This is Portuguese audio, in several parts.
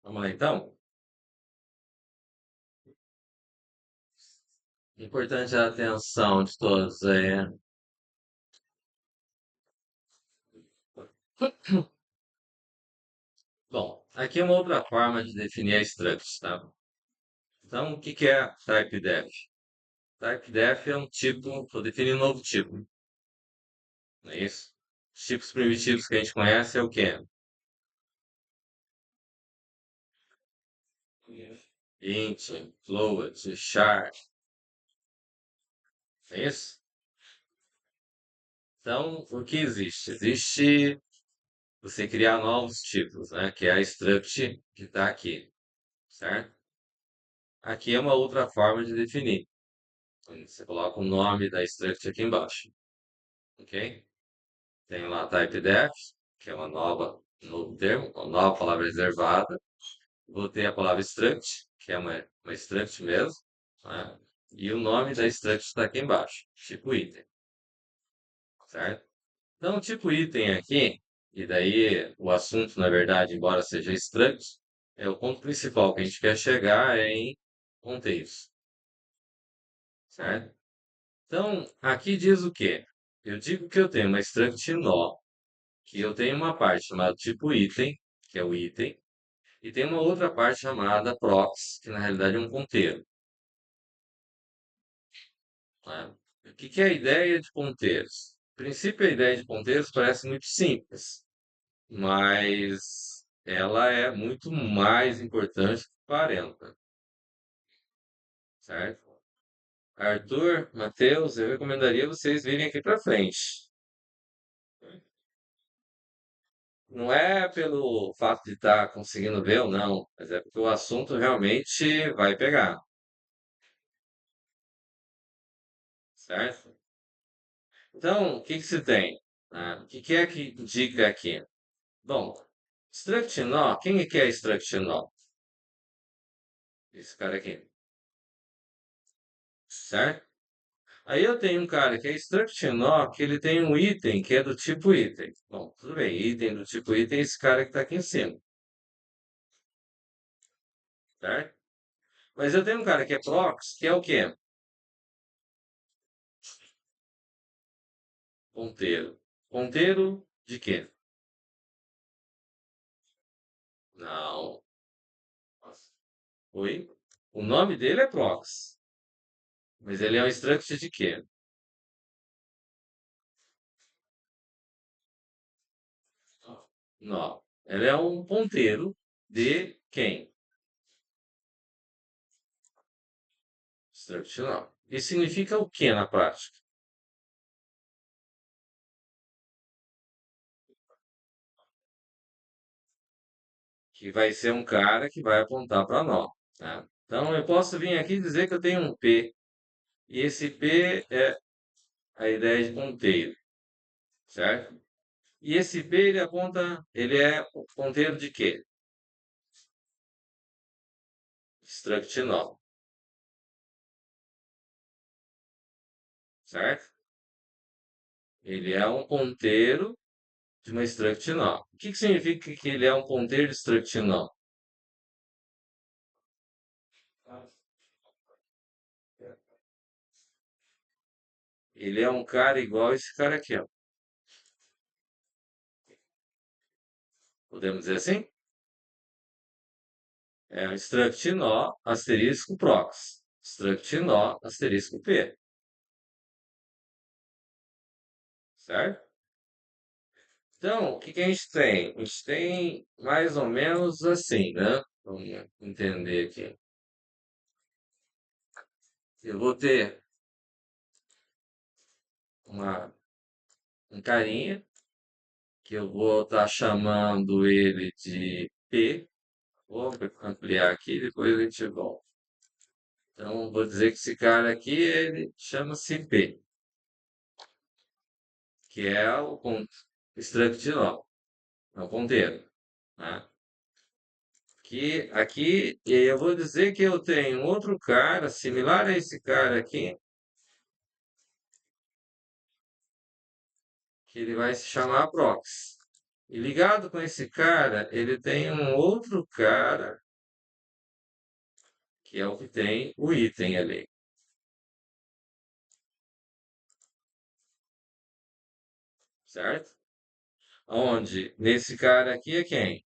Vamos lá então. Importante a atenção de todos aí. Bom, aqui é uma outra forma de definir a struct, tá? Então, o que que é typedef? Typedef é um tipo, estou definindo um novo tipo, não é isso? Os tipos primitivos que a gente conhece é o quê? Int, float, char, é isso? Então, o que existe? Existe você criar novos tipos, né? Que é a struct que está aqui, certo? Aqui é uma outra forma de definir. Você coloca o nome da struct aqui embaixo, ok? Tem lá typedef, que é um novo termo, uma nova palavra reservada. Vou ter a palavra struct, que é uma struct mesmo, né? E o nome da struct está aqui embaixo, tipo item, certo? Então, tipo item aqui, e daí o assunto, na verdade, embora seja struct, é o ponto principal que a gente quer chegar é em contexto, certo? Então, aqui diz o quê? Eu digo que eu tenho uma struct nó, que eu tenho uma parte chamada tipo item, que é o item, e tem uma outra parte chamada prox, que na realidade é um ponteiro, né? O que que é a ideia de ponteiros? A princípio, a ideia de ponteiros parece muito simples, mas ela é muito mais importante que 40, certo? Arthur, Matheus, eu recomendaria vocês virem aqui para frente. Não é pelo fato de estar conseguindo ver ou não, mas é porque o assunto realmente vai pegar, certo? Então, o que que se tem? O que que é que indica aqui? Bom, struct nó, quem é que é struct nó? Esse cara aqui, certo? Aí eu tenho um cara que é struct nó, que ele tem um item que é do tipo item. Bom, tudo bem, item do tipo item é esse cara que está aqui em cima, certo? Mas eu tenho um cara que é prox, que é o quê? Ponteiro. Ponteiro de quê? Não. Oi? O nome dele é prox, mas ele é um struct de quê? Nó. Ele é um ponteiro de quem? Struct nó. Isso significa o que na prática? Que vai ser um cara que vai apontar para nó, né? Então eu posso vir aqui e dizer que eu tenho um P, e esse P é a ideia de ponteiro, certo? E esse P ele aponta, ele é o ponteiro de quê? Struct nó, certo? Ele é um ponteiro de uma struct nó. O que que significa que ele é um ponteiro de struct nó? Ele é um cara igual esse cara aqui, ó. Podemos dizer assim? É um struct nó asterisco prox. Struct nó asterisco p, certo? Então, o que que a gente tem? A gente tem mais ou menos assim, né? Vamos entender aqui. Eu vou ter uma, um carinha que eu vou estar chamando ele de P. Vou ampliar aqui, depois a gente volta. Então, vou dizer que esse cara aqui, ele chama-se P, que é o ponto struct nó, é o ponteiro, né? Que aqui eu vou dizer que eu tenho outro cara similar a esse cara aqui, que ele vai se chamar prox. E ligado com esse cara, ele tem um outro cara, que é o que tem o item ali, certo? Onde nesse cara aqui é quem?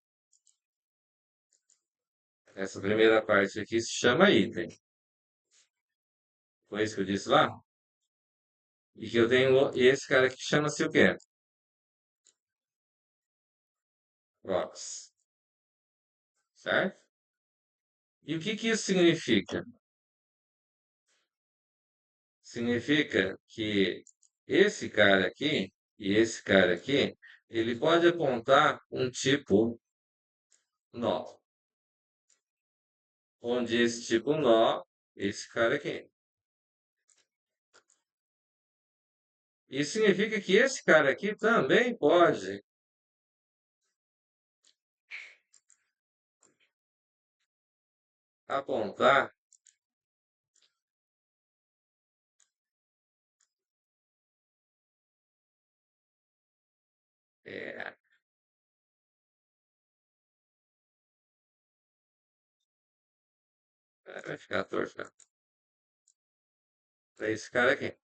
Essa primeira parte aqui se chama item. Foi isso que eu disse lá? E que eu tenho esse cara aqui chama-se o quê? Rocks, certo? E o que que isso significa? Significa que esse cara aqui e esse cara aqui, ele pode apontar um tipo nó, onde esse tipo nó, esse cara aqui. Isso significa que esse cara aqui também pode apontar, é, vai ficar torto, para esse cara aqui.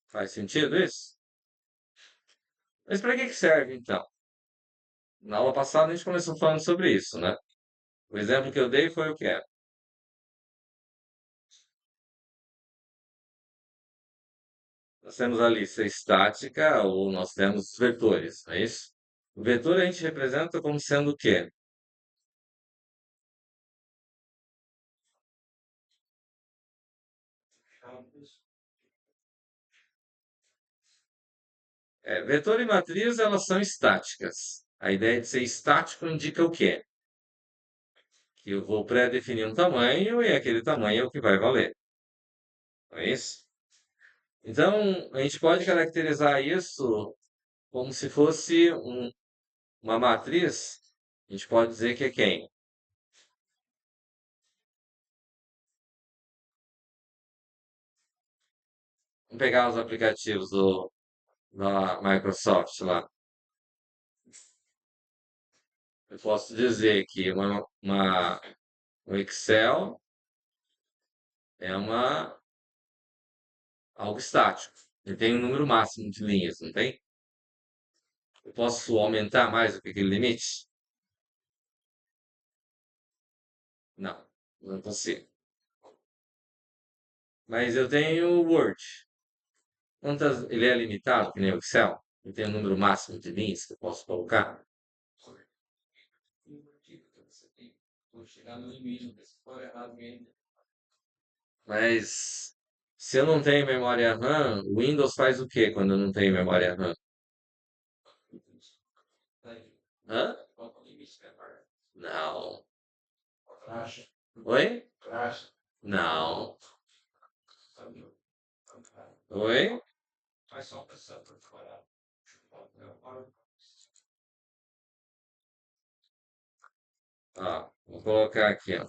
Faz sentido isso? Mas para que que serve então? Na aula passada a gente começou falando sobre isso, né? O exemplo que eu dei foi o quê? Nós temos a lista estática ou nós temos vetores, não é isso? O vetor a gente representa como sendo o quê? Vetor e matriz, elas são estáticas. A ideia de ser estático indica o quê? Que eu vou pré-definir um tamanho e aquele tamanho é o que vai valer. Não é isso? Então, a gente pode caracterizar isso como se fosse uma matriz. A gente pode dizer que é quem? Vamos pegar os aplicativos da Microsoft lá. Eu posso dizer que um Excel é algo estático. Ele tem um número máximo de linhas, não tem? Eu posso aumentar mais do que aquele limite? Não, não consigo. Mas eu tenho o Word. Ele é limitado, que nem o Excel? Ele tem um número máximo de linhas que eu posso colocar? Mas se eu não tenho memória RAM, o Windows faz o quê quando eu não tenho memória RAM? Hã? Não. Oi? Não. Oi? Ó, vou colocar aqui, ó.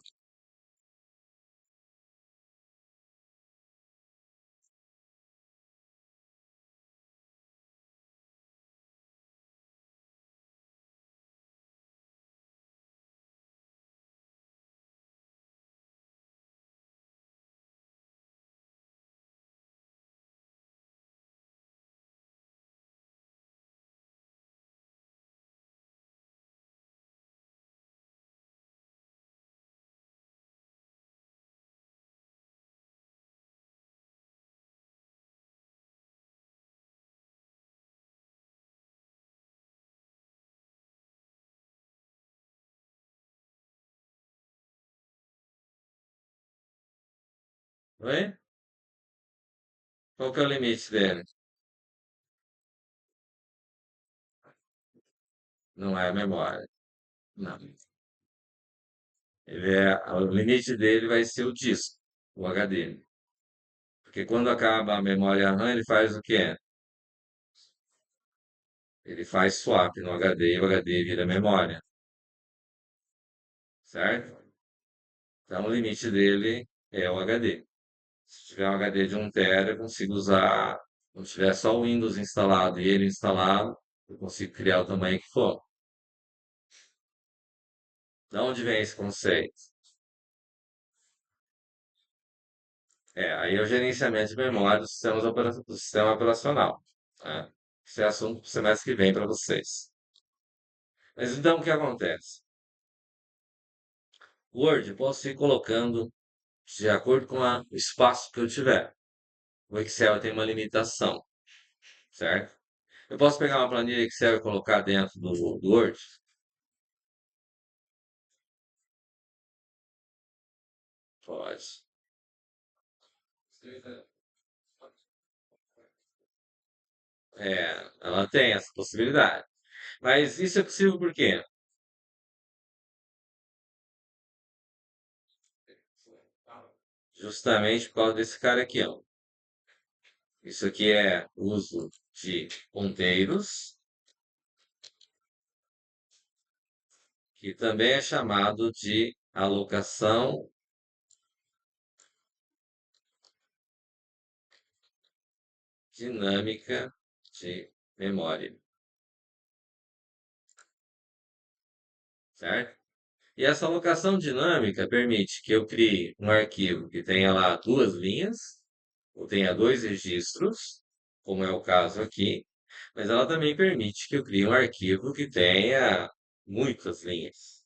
Oi? Qual que é o limite dele? Não é a memória. Não. O limite dele vai ser o disco, o HD. Porque quando acaba a memória RAM, ele faz o quê? Ele faz swap no HD e o HD vira memória, certo? Então, o limite dele é o HD. Se tiver um HD de 1 TB, eu consigo usar. Quando tiver só o Windows instalado e ele instalado, eu consigo criar o tamanho que for. De onde vem esse conceito? Aí é o gerenciamento de memória do sistema operacional. Né? Esse é assunto pro semestre que vem para vocês. Mas então o que acontece? O Word eu posso ir colocando de acordo com o espaço que eu tiver. O Excel tem uma limitação, certo? Eu posso pegar uma planilha Excel e colocar dentro do Word? Pode. Ela tem essa possibilidade. Mas isso é possível por quê? Justamente por causa desse cara aqui, ó. Isso aqui é uso de ponteiros, que também é chamado de alocação dinâmica de memória, certo? E essa alocação dinâmica permite que eu crie um arquivo que tenha lá 2 linhas, ou tenha 2 registros, como é o caso aqui, mas ela também permite que eu crie um arquivo que tenha muitas linhas.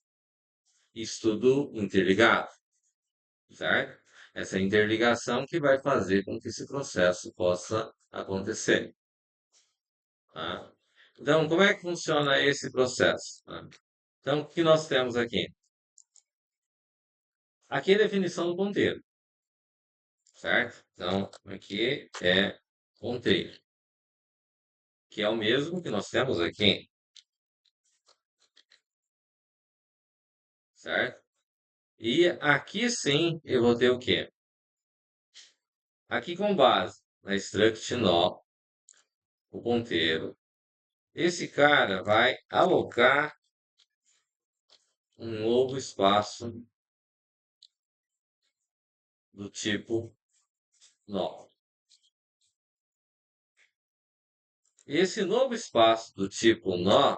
Isso tudo interligado, certo? Essa interligação que vai fazer com que esse processo possa acontecer. Tá? Então, como é que funciona esse processo? Tá? Então, o que nós temos aqui? Aqui é a definição do ponteiro, certo? Então, aqui é ponteiro, que é o mesmo que nós temos aqui, certo? E aqui sim eu vou ter o quê? Aqui com base na struct nó, o ponteiro, esse cara vai alocar um novo espaço do tipo nó. Esse novo espaço do tipo nó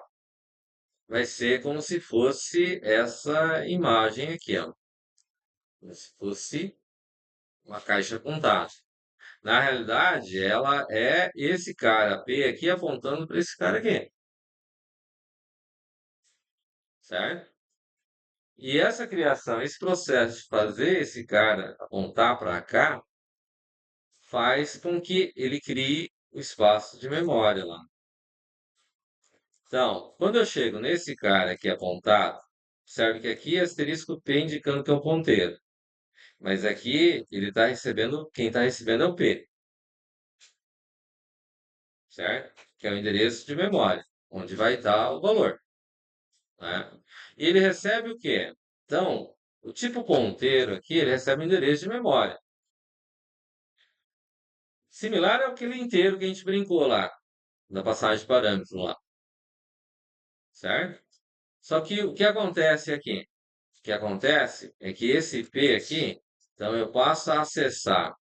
vai ser como se fosse essa imagem aqui, ó. Como se fosse uma caixa com dados. Na realidade, ela é esse cara P aqui apontando para esse cara aqui, certo? E essa criação, esse processo de fazer esse cara apontar para cá, faz com que ele crie o espaço de memória lá. Então, quando eu chego nesse cara aqui apontado, observe que aqui é asterisco P indicando que é o ponteiro. Mas aqui ele está recebendo, quem está recebendo é o P, certo? Que é o endereço de memória, onde vai estar o valor, né? E ele recebe o quê? Então, o tipo ponteiro aqui, ele recebe o endereço de memória. Similar ao aquele inteiro que a gente brincou lá, na passagem de parâmetros lá, certo? Só que o que acontece aqui? O que acontece é que esse P aqui, então eu passo a acessar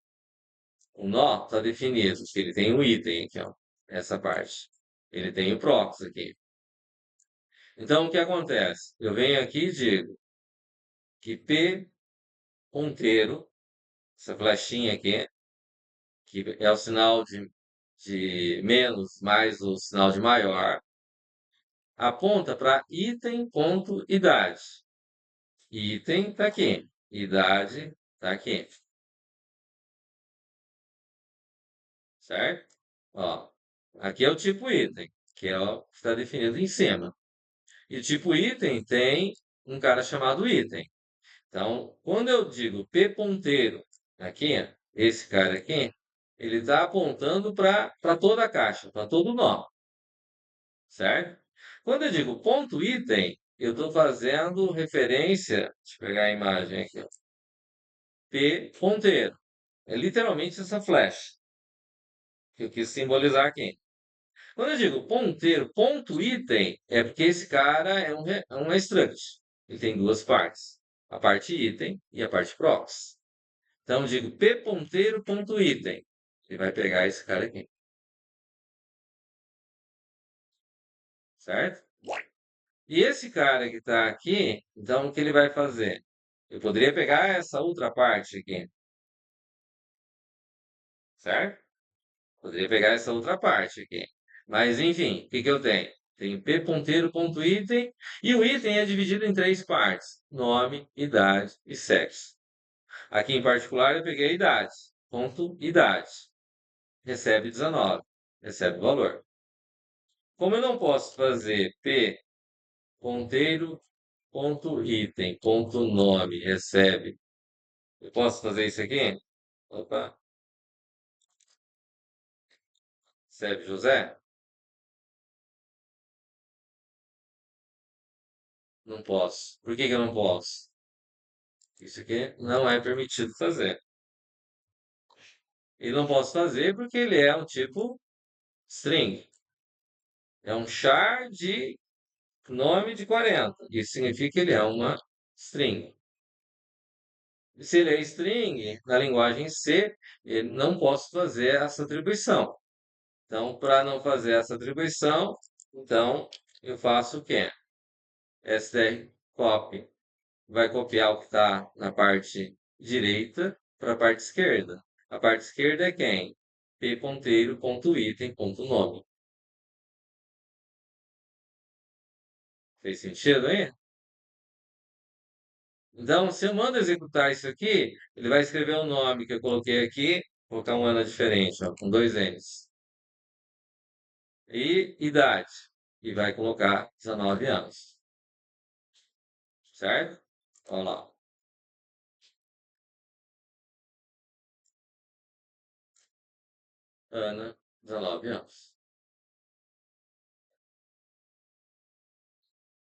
o nó, está definido, que ele tem um item aqui, ó, essa parte. Ele tem o prox aqui. Então, o que acontece? Eu venho aqui e digo que P ponteiro, essa flechinha aqui, que é o sinal de menos mais o sinal de maior, aponta para item.idade. Item está aqui, idade está aqui, certo? Ó, aqui é o tipo item, que é o que está definido em cima. E o tipo item tem um cara chamado item. Então, quando eu digo P ponteiro aqui, esse cara aqui, ele está apontando para toda a caixa, para todo o nó, certo? Quando eu digo ponto item, eu estou fazendo referência, deixa eu pegar a imagem aqui, ó, P ponteiro. É literalmente essa flecha que eu quis simbolizar aqui. Quando eu digo ponteiro, ponto item, é porque esse cara é um struct. Ele tem duas partes. a parte item e a parte prox. Então, eu digo p.ponteiro.item. Ele vai pegar esse cara aqui, certo? E esse cara que está aqui, então, o que ele vai fazer? Eu poderia pegar essa outra parte aqui, certo? Poderia pegar essa outra parte aqui. Mas, enfim, o que que eu tenho? Tenho p.ponteiro.item e o item é dividido em três partes: nome, idade e sexo. Aqui em particular eu peguei a idade. Ponto idade. Recebe 19. Recebe o valor. Como eu não posso fazer p ponteiro ponto item ponto nome recebe, eu posso fazer isso aqui? Opa, recebe José? Não posso. Por que que eu não posso? Isso aqui não é permitido fazer. E não posso fazer porque ele é um tipo string. É um char de nome de 40. Isso significa que ele é uma string. Se ele é string, na linguagem C, eu não posso fazer essa atribuição. Então, para não fazer essa atribuição, então eu faço o quê? strcopy vai copiar o que está na parte direita para a parte esquerda. A parte esquerda é quem? p.ponteiro.item.nome. Fez sentido aí? Então, se eu mando executar isso aqui, ele vai escrever o nome que eu coloquei aqui, vou colocar um ano diferente, ó, com dois N's. E idade. E vai colocar 19 anos. Certo? Olha lá. Ana, 19 anos.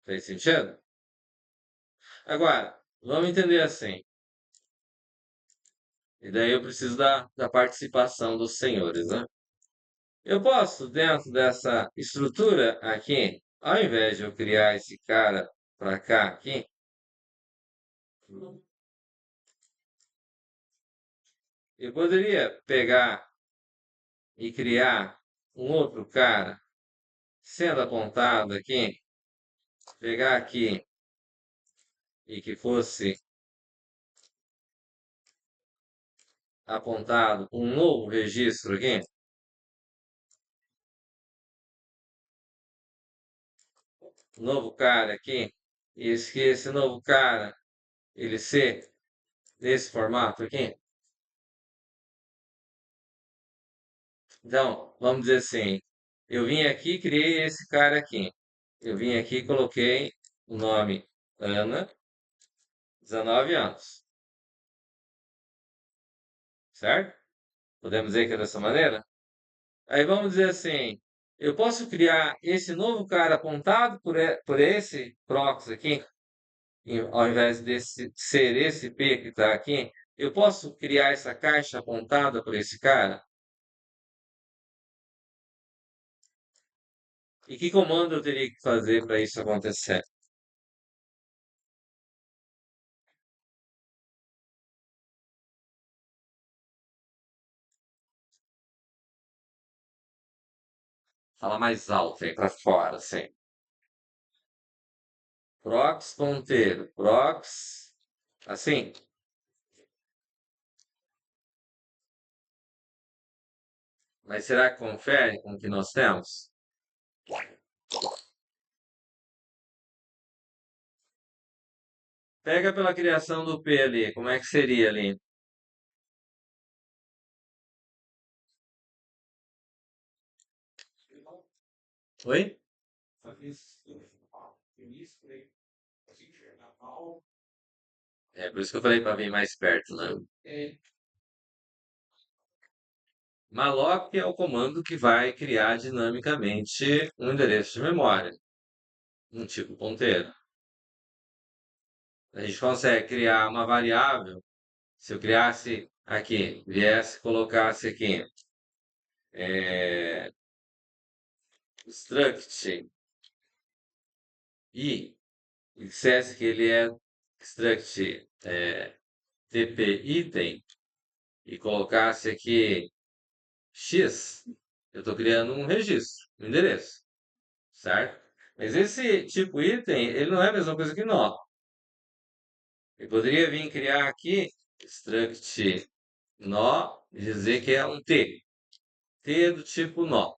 Fez sentido? Agora, vamos entender assim. E daí eu preciso da participação dos senhores, né? Eu posso, dentro dessa estrutura aqui, ao invés de eu criar esse cara para cá aqui, eu poderia pegar e criar um outro cara sendo apontado aqui, pegar aqui e que fosse apontado um novo registro aqui, um novo cara aqui, e esse novo cara, ele ser nesse formato aqui. Então, vamos dizer assim, eu vim aqui e criei esse cara aqui. Eu vim aqui e coloquei o nome Ana, 19 anos, certo? Podemos dizer que é dessa maneira? Aí vamos dizer assim, eu posso criar esse novo cara apontado por esse prox aqui, ao invés desse ser esse P que está aqui, eu posso criar essa caixa apontada por esse cara? E que comando eu teria que fazer para isso acontecer? Fala mais alto aí para fora, assim. Prox ponteiro, prox, assim. Mas será que confere com o que nós temos? Pega pela criação do P ali, como é que seria ali? Oi? É por isso que eu falei para vir mais perto, né? Malloc é o comando que vai criar dinamicamente um endereço de memória, um tipo ponteiro. A gente consegue criar uma variável. Se eu criasse aqui, viesse, colocasse aqui, é, struct e dissesse que ele é struct tp item e colocasse aqui x, eu estou criando um registro, um endereço, certo? Mas esse tipo item, ele não é a mesma coisa que nó. Eu poderia vir criar aqui struct nó e dizer que é um t. T do tipo nó.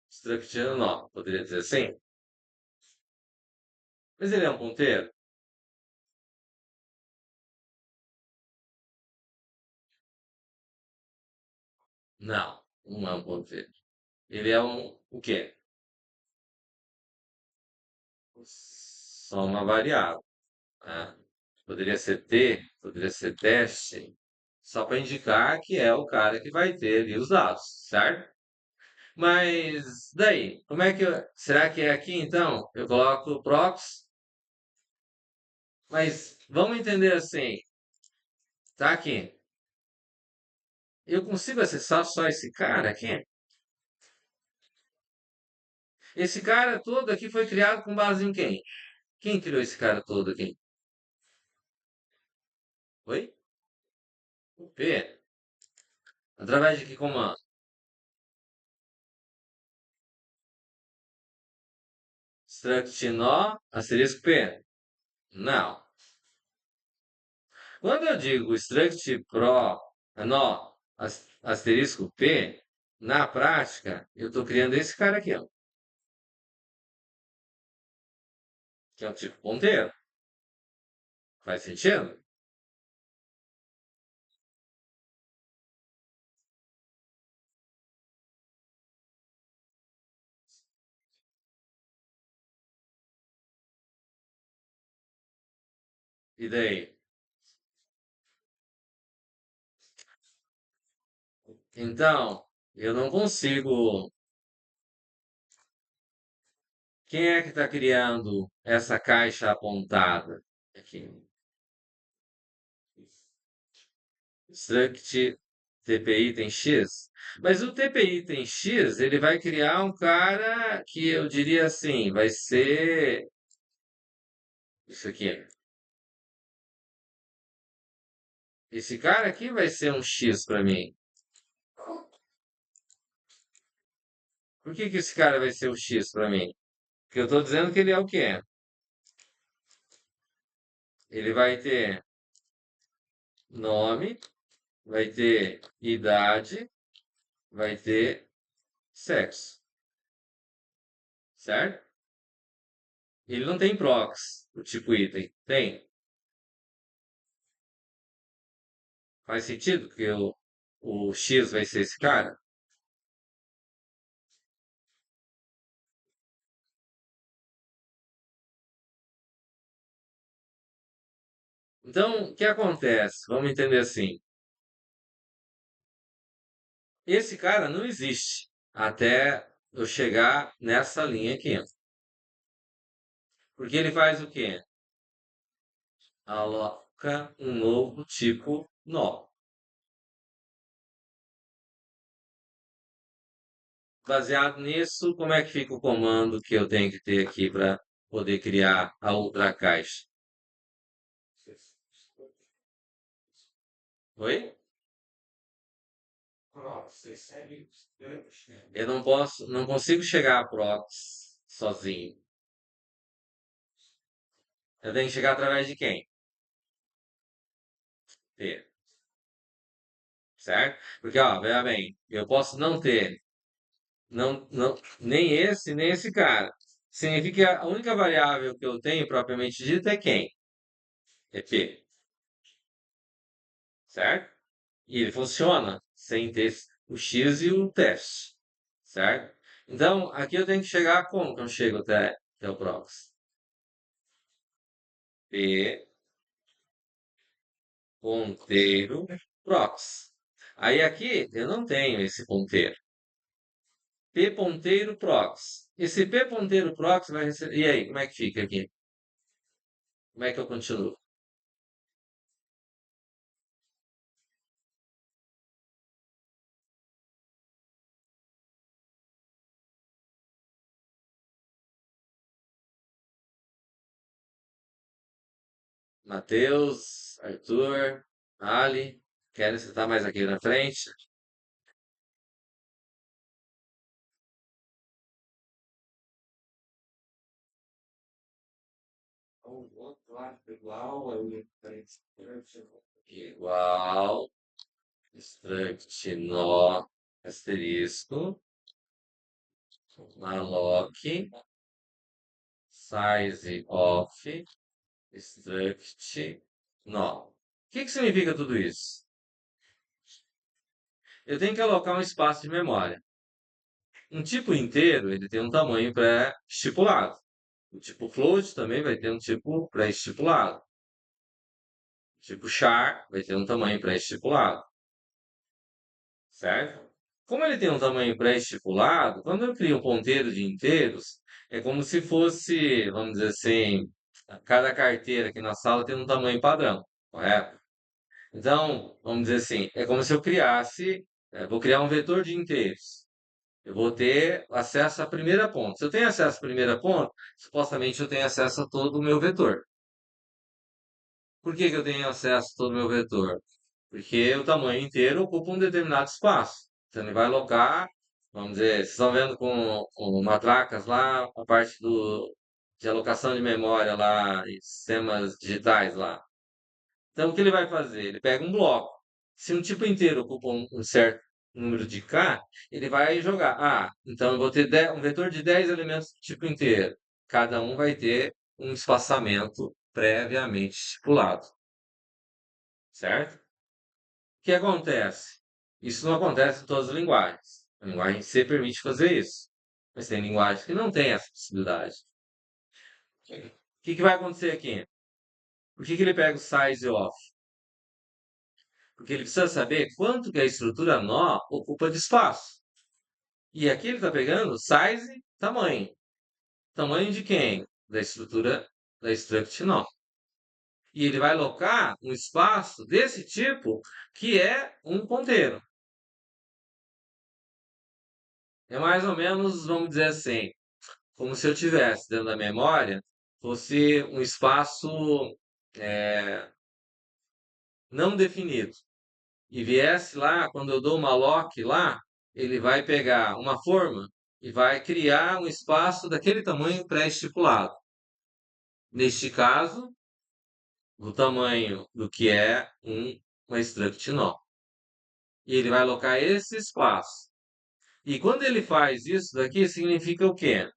Struct nó. Poderia dizer assim? Mas ele é um ponteiro? Não, não é um ponteiro. Ele é o quê? Só uma variável, né? Poderia ser t, poderia ser teste, só para indicar que é o cara que vai ter ali os dados, certo? Mas daí, como é que será que é aqui então? Eu coloco prox, mas vamos entender assim, tá aqui. Eu consigo acessar só esse cara aqui? Esse cara todo aqui foi criado com base em quem? Quem criou esse cara todo aqui? Oi? O P? Através de que comando? Struct nó asterisco P? Não. Quando eu digo struct pro nó asterisco P, na prática, eu estou criando esse cara aqui, ó, que é o tipo ponteiro. Faz sentido? E daí? Então, eu não consigo. Quem é que está criando essa caixa apontada aqui? Struct TPI tem X. Mas o TPI tem X, ele vai criar um cara que eu diria assim, vai ser isso aqui. Esse cara aqui vai ser um X para mim. Por que que esse cara vai ser um X para mim? Porque eu estou dizendo que ele é o quê? Ele vai ter nome, vai ter idade, vai ter sexo, certo? Ele não tem prox, o tipo item. Tem. Faz sentido que o X vai ser esse cara? Então, o que acontece? Vamos entender assim. Esse cara não existe até eu chegar nessa linha aqui. Porque ele faz o quê? Aloca um novo tipo nó. Baseado nisso, como é que fica o comando que eu tenho que ter aqui para poder criar a outra caixa? Oi? Eu não posso, não consigo chegar a prox sozinho. Eu tenho que chegar através de quem? T, certo? Porque, ó, veja bem, eu posso não ter nem esse, nem esse cara. Significa que a única variável que eu tenho propriamente dita é quem? É P, certo? E ele funciona sem ter o X e o teste, certo? Então, aqui eu tenho que chegar como que eu chego até o prox? P ponteiro prox. Aí aqui eu não tenho esse ponteiro. P ponteiro prox. Esse P ponteiro prox vai receber. E aí, como é que fica aqui? Como é que eu continuo? Matheus, Arthur, Ali, querem sentar mais aqui na frente? Igual, struct nó, asterisco, malloc, size of, struct nó. O que que significa tudo isso? Eu tenho que alocar um espaço de memória. Um tipo inteiro, ele tem um tamanho pré-estipulado. O tipo float também vai ter um tipo pré-estipulado. O tipo char vai ter um tamanho pré-estipulado, certo? Como ele tem um tamanho pré-estipulado, quando eu crio um ponteiro de inteiros, é como se fosse, vamos dizer assim, cada carteira aqui na sala tem um tamanho padrão, correto? Então, vamos dizer assim, é como se eu criasse, vou criar um vetor de inteiros. Eu vou ter acesso à primeira ponta. Se eu tenho acesso à primeira ponta, supostamente eu tenho acesso a todo o meu vetor. Por que que eu tenho acesso a todo o meu vetor? Porque o tamanho inteiro ocupa um determinado espaço. Então ele vai alocar, vamos dizer, vocês estão vendo com matracas lá, a parte de alocação de memória lá, e sistemas digitais lá. Então, o que ele vai fazer? Ele pega um bloco. Se um tipo inteiro ocupa um certo número de K, ele vai jogar. Ah, então eu vou ter um vetor de 10 elementos do tipo inteiro. Cada um vai ter um espaçamento previamente estipulado, certo? O que acontece? Isso não acontece em todas as linguagens. A linguagem C permite fazer isso. Mas tem linguagens que não têm essa possibilidade. O que que vai acontecer aqui? Por que que ele pega o size off? Porque ele precisa saber quanto que a estrutura nó ocupa de espaço. E aqui ele está pegando size, tamanho. Tamanho de quem? Da estrutura da struct nó. E ele vai alocar um espaço desse tipo, que é um ponteiro. É mais ou menos, vamos dizer assim, como se eu tivesse dentro da memória, fosse um espaço é, não definido. E viesse lá, quando eu dou uma lock lá, ele vai pegar uma forma e vai criar um espaço daquele tamanho pré-estipulado. Neste caso, do tamanho do que é uma struct nó. E ele vai alocar esse espaço. E quando ele faz isso daqui, significa o quê?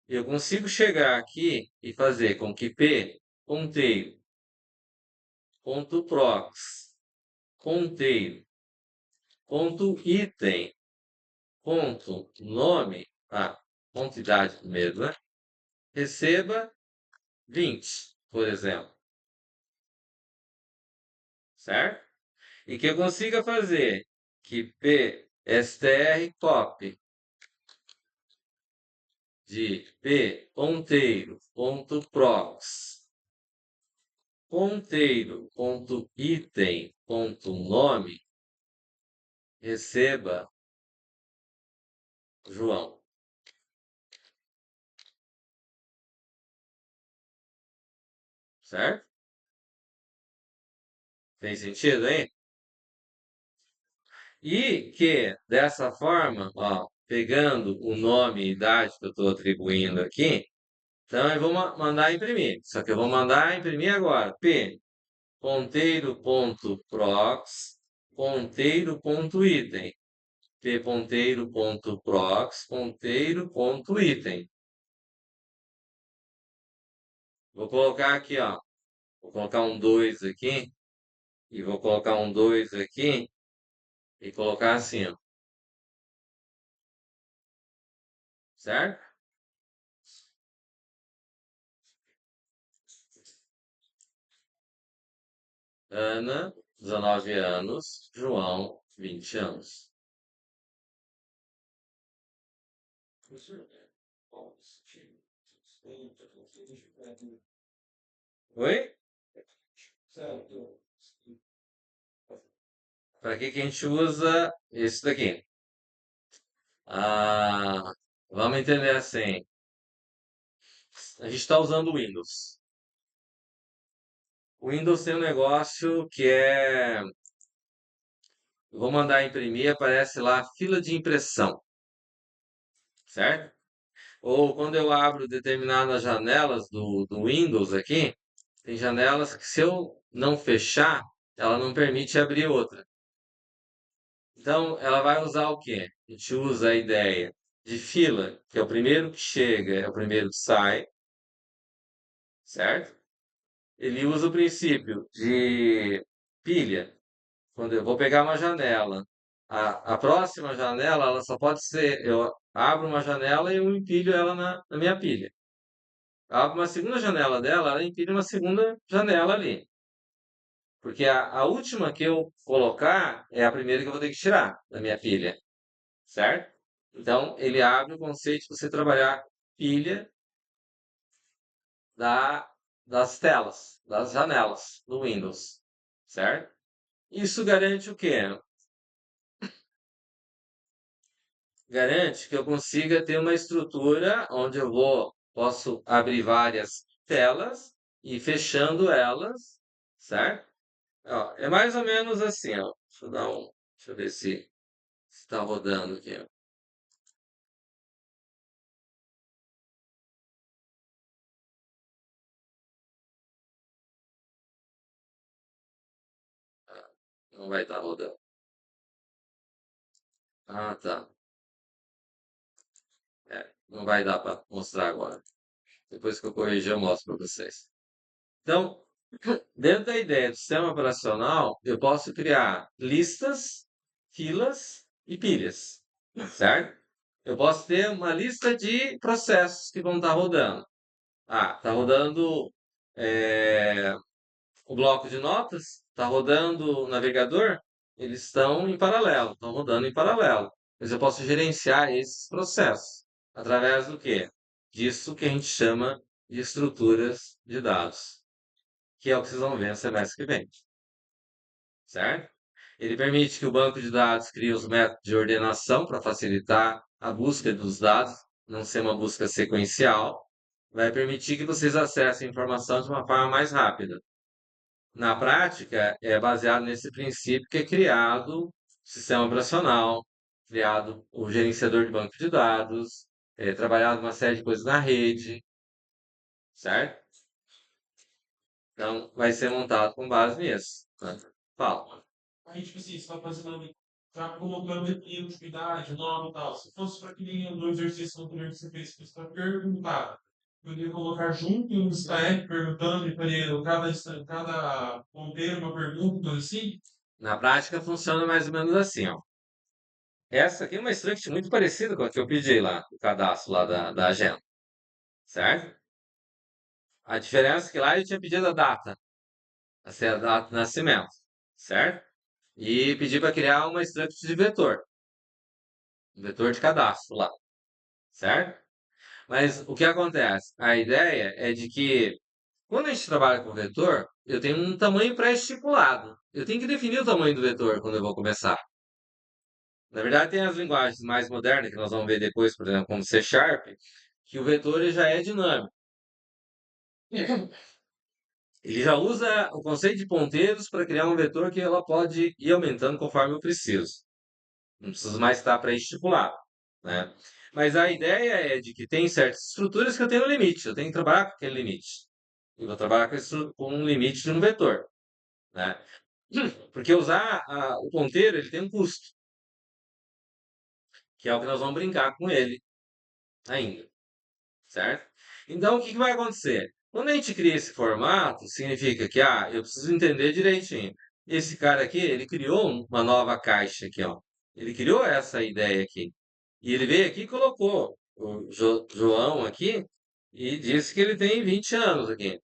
Eu consigo chegar aqui e fazer com que P ponteiro ponto prox ponteiro ponto item ponto nome, ponto idade primeiro, né? Receba 20, por exemplo, certo? E que eu consiga fazer que p str copy de p ponteiro ponto prox ponteiro ponto item ponto nome receba João, certo? Tem sentido, hein? E que dessa forma, ó, pegando o nome e idade que eu estou atribuindo aqui, então eu vou mandar imprimir. Só que eu vou mandar imprimir agora. P ponteiro.prox ponteiro.item. P ponteiro.prox ponteiro.item. Vou colocar aqui, ó. Vou colocar um 2 aqui. E vou colocar um 2 aqui. E colocar assim, ó. Certo? Ana, 19 anos. João, 20 anos. Oi? Para que que a gente usa esse daqui? Ah, vamos entender assim. A gente está usando o Windows. O Windows tem um negócio que é, eu vou mandar imprimir, aparece lá fila de impressão, certo? Ou quando eu abro determinadas janelas do Windows aqui, tem janelas que se eu não fechar, ela não permite abrir outra. Então, ela vai usar o quê? A gente usa a ideia de fila, que é o primeiro que chega, é o primeiro que sai, certo? Ele usa o princípio de pilha. Quando eu vou pegar uma janela, a próxima janela, ela só pode ser, eu abro uma janela e eu empilho ela na minha pilha. Abro uma segunda janela dela, ela empilha uma segunda janela ali. Porque a última que eu colocar é a primeira que eu vou ter que tirar da minha pilha, certo? Então, ele abre o conceito de você trabalhar pilha da, das telas, das janelas do Windows, certo? Isso garante o quê? Garante que eu consiga ter uma estrutura onde posso abrir várias telas e fechando elas, certo? Ó, é mais ou menos assim, ó. Deixa eu ver se está rodando aqui, ó. Não vai estar rodando. Ah, tá. É, não vai dar para mostrar agora. Depois que eu corrigir, eu mostro para vocês. Então, dentro da ideia do sistema operacional, eu posso criar listas, filas e pilhas, certo? Eu posso ter uma lista de processos que vão estar rodando. Ah, está rodando é, o bloco de notas, está rodando o navegador, eles estão em paralelo, estão rodando em paralelo. Mas eu posso gerenciar esses processos através do quê? Disso que a gente chama de estruturas de dados, que é o que vocês vão ver no semestre que vem, certo? Ele permite que o banco de dados crie os métodos de ordenação para facilitar a busca dos dados, não ser uma busca sequencial. Vai permitir que vocês acessem a informação de uma forma mais rápida. Na prática, é baseado nesse princípio que é criado o sistema operacional, criado o gerenciador de banco de dados, trabalhado uma série de coisas na rede, certo? Então, vai ser montado com base nisso, né? Fala. Aí, tipo assim, você tá fazendo, tá colocando aqui atividade, nome e tal. Se fosse para que nem no exercício anterior que você fez, que você está perguntar, poderia colocar junto um stack perguntando e faria cada ponteiro uma pergunta, coisa assim? Na prática, funciona mais ou menos assim, ó. Essa aqui é uma struct muito parecida com a que eu pedi lá, o cadastro lá da agenda, certo? A diferença é que lá eu tinha pedido a data, a data de nascimento, certo? E pedi para criar uma struct de vetor, um vetor de cadastro lá, certo? Mas o que acontece? A ideia é de que quando a gente trabalha com vetor, eu tenho um tamanho pré-estipulado. Eu tenho que definir o tamanho do vetor quando eu vou começar. Na verdade, tem as linguagens mais modernas, que nós vamos ver depois, por exemplo, como C Sharp, que o vetor ele já é dinâmico. Ele já usa o conceito de ponteiros para criar um vetor que ela pode ir aumentando conforme eu preciso. Não preciso mais estar pré-estipulado, né? Mas a ideia é de que tem certas estruturas que eu tenho um limite, eu tenho que trabalhar com aquele limite. E vou trabalhar com um limite de um vetor, né? Porque usar o ponteiro, ele tem um custo, que é o que nós vamos brincar com ele ainda, certo? Então, o que que vai acontecer? Quando a gente cria esse formato, significa que, eu preciso entender direitinho. Esse cara aqui, ele criou uma nova caixa aqui, ó. Ele criou essa ideia aqui. E ele veio aqui e colocou o João aqui e disse que ele tem 20 anos aqui.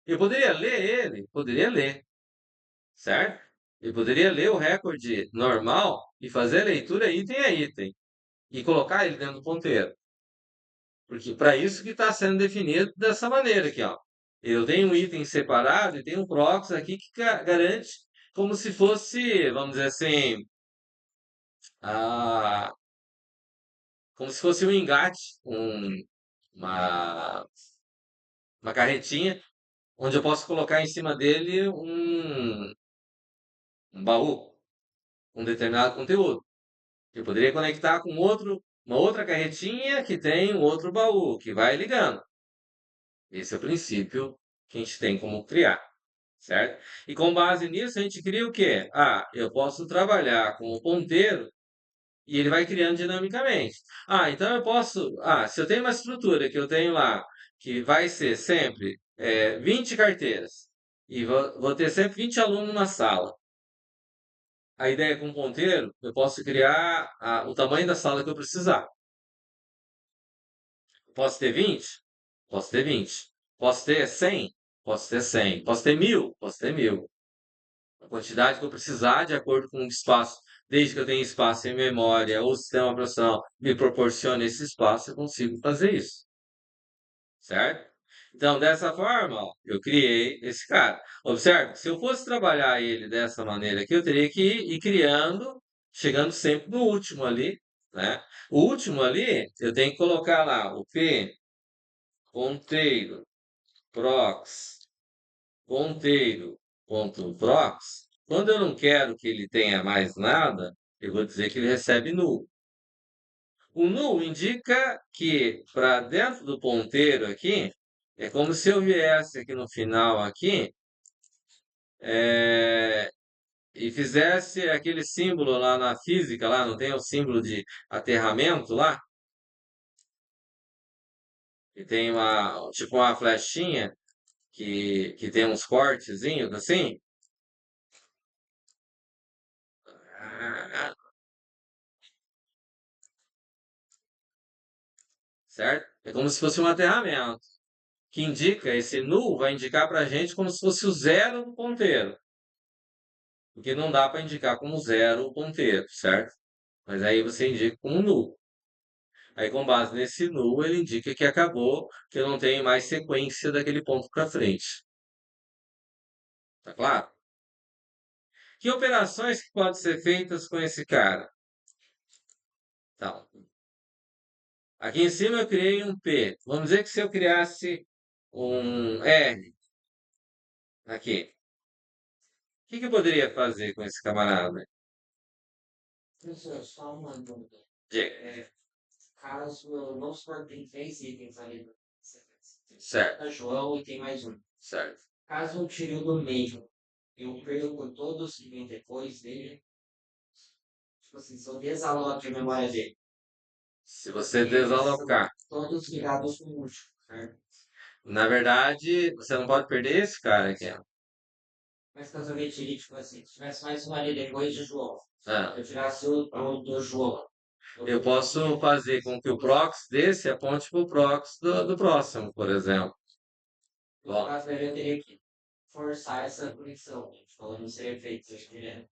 Eu poderia ler ele, poderia ler, certo? Eu poderia ler o recorde normal e fazer a leitura item a item e colocar ele dentro do ponteiro. Porque para isso que está sendo definido dessa maneira aqui, ó. Eu tenho um item separado e tenho um prox aqui que garante como se fosse, vamos dizer assim, a, como se fosse um engate, uma, uma carretinha onde eu posso colocar em cima dele um baú, um determinado conteúdo. Eu poderia conectar com uma outra carretinha que tem um outro baú, que vai ligando. Esse é o princípio que a gente tem como criar, certo? E com base nisso, a gente cria o quê? Ah, eu posso trabalhar com o ponteiro e ele vai criando dinamicamente. Ah, então eu posso. Ah, se eu tenho uma estrutura que eu tenho lá, que vai ser sempre 20 carteiras, e vou ter sempre 20 alunos numa sala. A ideia com o ponteiro, eu posso criar o tamanho da sala que eu precisar. Posso ter 20? Posso ter 20. Posso ter 100? Posso ter 100. Posso ter 1000? Posso ter 1000. A quantidade que eu precisar, de acordo com o espaço, desde que eu tenha espaço em memória ou o sistema operacional me proporcione esse espaço, eu consigo fazer isso, certo? Então, dessa forma, ó, eu criei esse cara. Observe, se eu fosse trabalhar ele dessa maneira aqui, eu teria que ir criando, chegando sempre no último ali, né? O último ali, eu tenho que colocar lá o P, ponteiro, prox, ponteiro, ponto prox. Quando eu não quero que ele tenha mais nada, eu vou dizer que ele recebe null. O null indica que para dentro do ponteiro aqui, é como se eu viesse aqui no final aqui e fizesse aquele símbolo lá na física, lá não tem o símbolo de aterramento lá? E tem tipo uma flechinha que tem uns cortezinhos assim. Certo? É como se fosse um aterramento, que indica, esse null vai indicar para a gente como se fosse o zero do ponteiro, porque não dá para indicar como zero o ponteiro, certo? Mas aí você indica como null. Aí, com base nesse null, ele indica que acabou, que eu não tenho mais sequência daquele ponto para frente. Tá claro? Que operações que podem ser feitas com esse cara? Então, aqui em cima eu criei um P. Vamos dizer que se eu criasse um R aqui, o que eu poderia fazer com esse camarada? Professor, só uma dúvida. Diga. Caso, vamos supor que tem três itens ali na sequência. Certo, Tem João e tem mais um. certo. Caso eu tire o do meio, eu perco todos que vêm depois dele. Tipo assim, se eu desaloco a memória dele. Se você Eles são desalocar, todos ligados com o último, certo? na verdade, você não pode perder esse cara aqui, ó. Mas caso eu retire, tipo assim, se tivesse mais um ali depois de João, Ah, eu tirasse o do João. eu posso fazer com que o prox desse aponte para o prox do próximo, por exemplo. No Bom, caso dele, eu teria que forçar essa conexão. Tipo, não seria feito direto.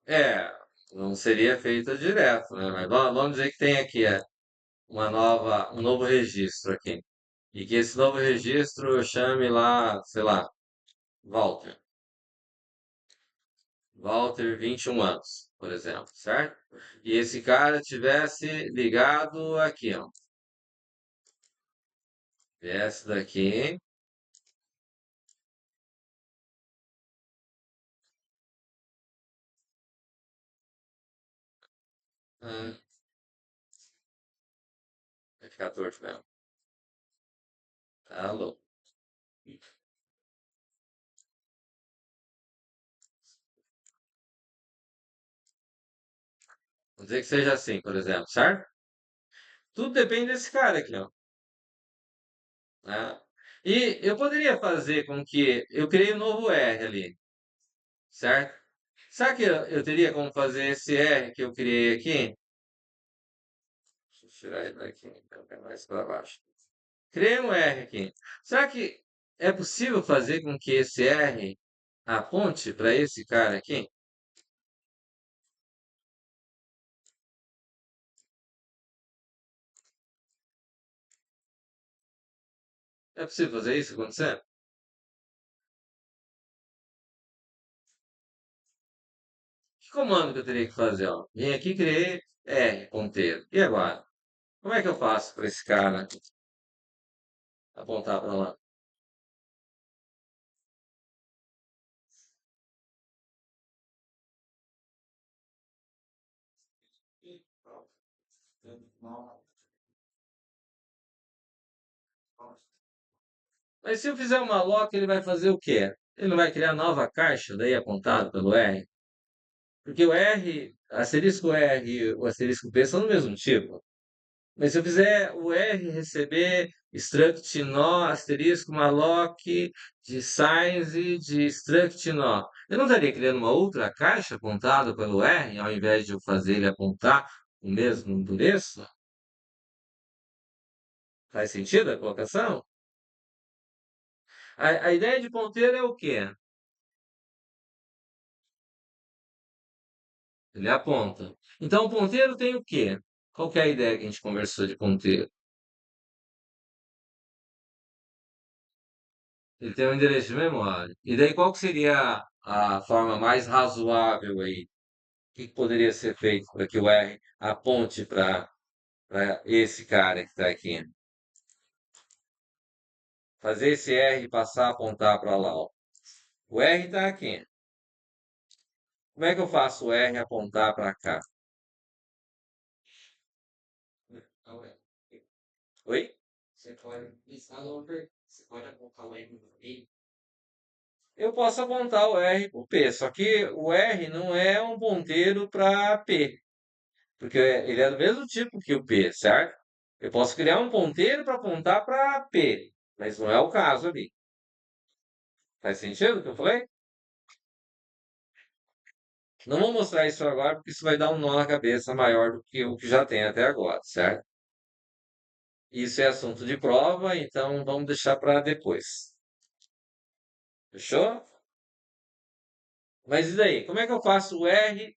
é, não seria feito direto, né? Mas vamos dizer que tem aqui um novo registro aqui. E que esse novo registro eu chame lá, sei lá, Walter. Walter, 21 anos, por exemplo, certo? E esse cara tivesse ligado aqui, ó. Viesse daqui. Ah, vai ficar torto mesmo. Tá louco. Vamos dizer que seja assim, por exemplo, certo? Tudo depende desse cara aqui, ó. Né? E eu poderia fazer com que eu criei um novo R ali, certo? Será que eu teria como fazer esse R que eu criei aqui? Deixa eu tirar ele daqui, então, é mais para baixo. Criei um R aqui. Será que é possível fazer com que esse R aponte para esse cara aqui? É possível fazer isso acontecer? Que comando que eu teria que fazer? Ó? Vim aqui, criei R, ponteiro. E agora? Como é que eu faço para esse cara apontar para lá? Mas se eu fizer uma lock, ele vai fazer o quê? Ele não vai criar nova caixa, daí apontado pelo R? Porque o R, asterisco R e o asterisco P são do mesmo tipo. Mas se eu fizer o R receber struct nó, asterisco, malloc, de size, de struct nó, eu não estaria criando uma outra caixa apontada pelo R, ao invés de eu fazer ele apontar o mesmo endereço? Faz sentido a colocação? A ideia de ponteiro é o quê? Ele aponta. Então, o ponteiro tem o quê? Qual que é a ideia que a gente conversou de ponteiro? Ele tem um endereço de memória. E daí, qual que seria a forma mais razoável aí? O que que poderia ser feito para que o R aponte para esse cara que está aqui? Fazer esse R passar a apontar para lá, ó. O R está aqui. Como é que eu faço o R apontar para cá? Oi? Você pode listar over, você pode apontar o R no meio. Eu posso apontar o R para o P, só que o R não é um ponteiro para P, porque ele é do mesmo tipo que o P, certo? Eu posso criar um ponteiro para apontar para P, mas não é o caso ali. Faz sentido o que eu falei? Não vou mostrar isso agora, porque isso vai dar um nó na cabeça maior do que o que já tem até agora, certo? Isso é assunto de prova, então vamos deixar para depois. Fechou? Mas e daí? Como é que eu faço o R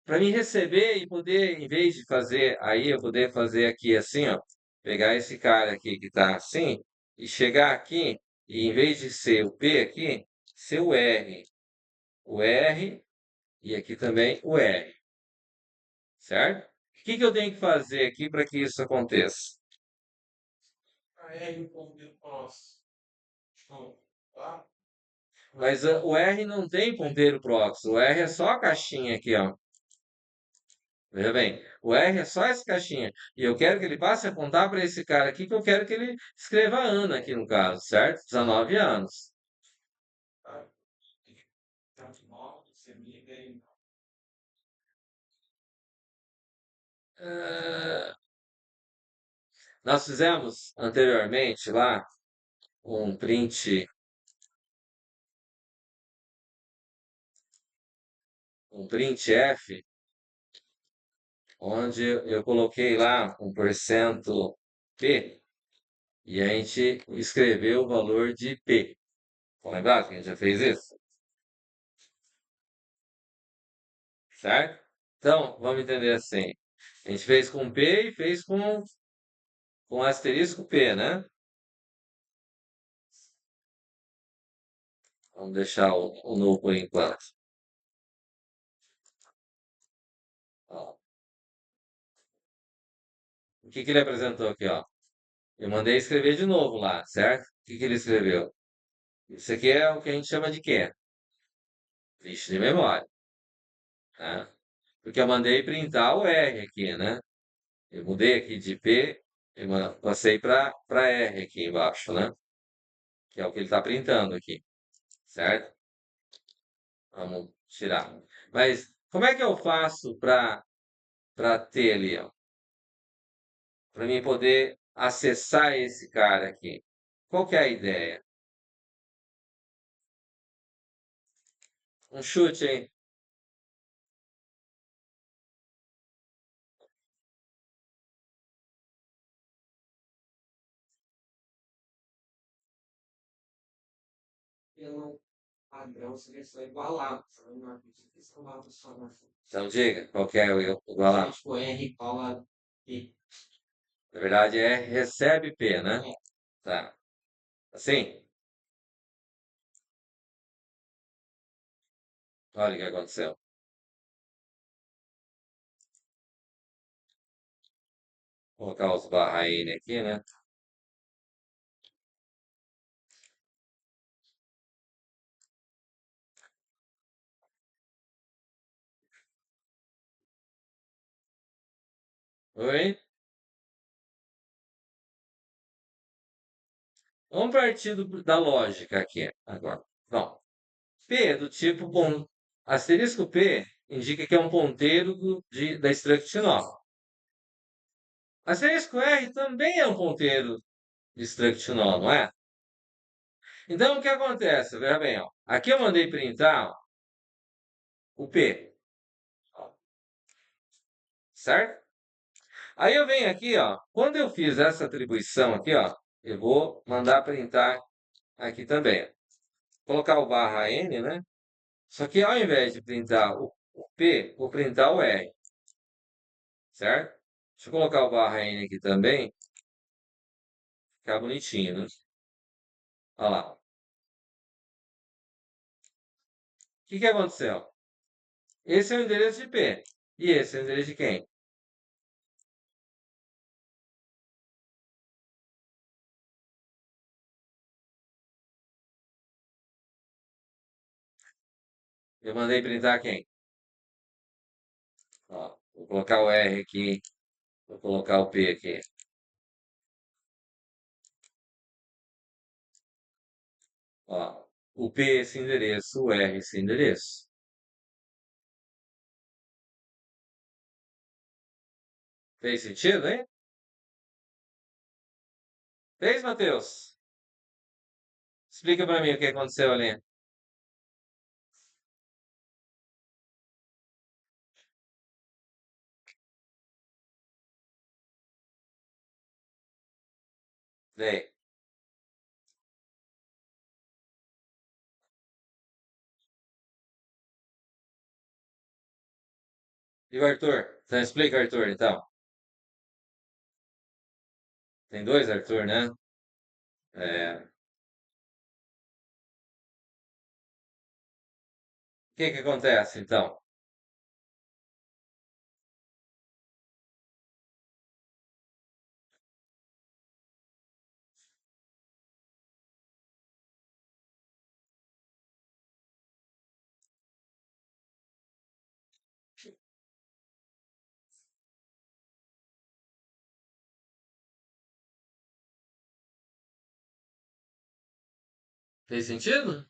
para mim receber e poder, em vez de fazer aí, eu poder fazer aqui assim, ó, pegar esse cara aqui que está assim e chegar aqui e em vez de ser o P aqui, ser o R e aqui também o R, certo? O que que eu tenho que fazer aqui para que isso aconteça? A R ponteiro próximo. Tipo, tá? Mas o R não tem ponteiro próximo, o R é só a caixinha aqui, ó. Veja bem, o R é só essa caixinha. E eu quero que ele passe a apontar para esse cara aqui, que eu quero que ele escreva Ana aqui no caso, certo? 19 anos. Tá? Então, de modo, você liga aí. Ah, nós fizemos anteriormente lá um printf, onde eu coloquei lá um porcento P e a gente escreveu o valor de P. Tá lembrado que a gente já fez isso? Certo? Então, vamos entender assim. A gente fez com P e fez com asterisco P, né? Vamos deixar o null por enquanto. Ó, o que que ele apresentou aqui, ó? Eu mandei escrever de novo lá, certo? O que que ele escreveu? Isso aqui é o que a gente chama de quê? Lixo de memória, tá? Porque eu mandei printar o R aqui, né? Eu mudei aqui de P e passei para R aqui embaixo, né? Que é o que ele está printando aqui, certo? Vamos tirar. Mas como é que eu faço para ter ali, ó? Para mim poder acessar esse cara aqui? Qual que é a ideia? Um chute, hein? Pelo padrão, seria só igualado. Não acredito que salvado só na Então diga, qual que é o igual. tipo R cola P. Na verdade é recebe P, né? É, Tá. Assim? Olha o que aconteceu. Vou colocar os barra N aqui, né? Oi? Vamos partir da lógica aqui agora. Bom, P é do tipo asterisco P indica que é um ponteiro da struct nó. Asterisco R também é um ponteiro de struct nó, não é? Então, o que acontece? Veja bem, ó. Aqui eu mandei printar ó, o P, ó, certo? Aí eu venho aqui, ó. Quando eu fiz essa atribuição aqui, ó, eu vou mandar printar aqui também. Ó. Colocar o barra N, né? Só que ao invés de printar o P, vou printar o R, certo? Deixa eu colocar o barra N aqui também, ficar bonitinho, né? Olha lá. O que aconteceu? Esse é o endereço de P. E esse é o endereço de quem? Eu mandei printar quem? Ó, vou colocar o R aqui, vou colocar o P aqui. Ó, o P é esse endereço, o R é esse endereço. Fez sentido, hein? Fez, Matheus? Explica para mim o que aconteceu ali. Vem. E o Arthur? Então explica, Arthur, então. Tem dois Arthur, né? É. O que acontece, então? Fez sentido?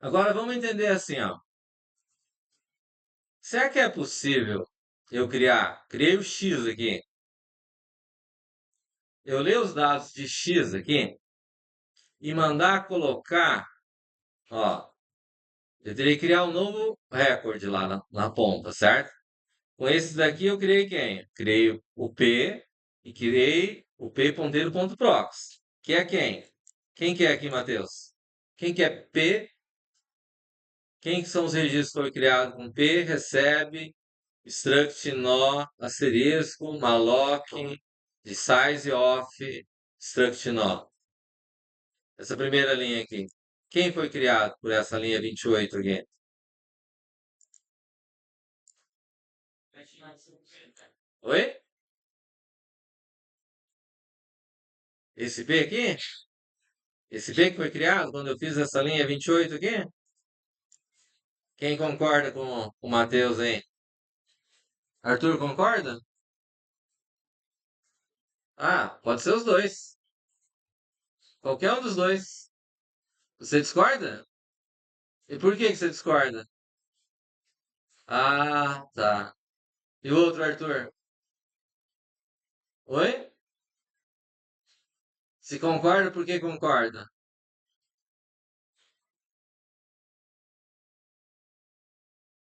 Agora vamos entender assim, ó. Será que é possível eu criei o X aqui, eu ler os dados de X aqui e mandar colocar, ó, eu teria que criar um novo recorde lá na ponta, certo? Com esses daqui eu criei quem? Criei o P e criei o P ponteiro ponto prox, que é quem? Quem que é aqui, Matheus? Quem que é P? Quem que são os registros que foi criado com P? Recebe, struct nó, asterisco, malloc, de size off, struct nó. Essa primeira linha aqui. Quem foi criado por essa linha 28 aqui? Oi? Esse P aqui? Esse P que foi criado quando eu fiz essa linha 28 aqui? Quem concorda com o Matheus aí? Arthur concorda? Ah, pode ser os dois. Qualquer um dos dois. Você discorda? E por que você discorda? Ah, tá. E o outro, Arthur? Oi? Se concorda, por que concorda?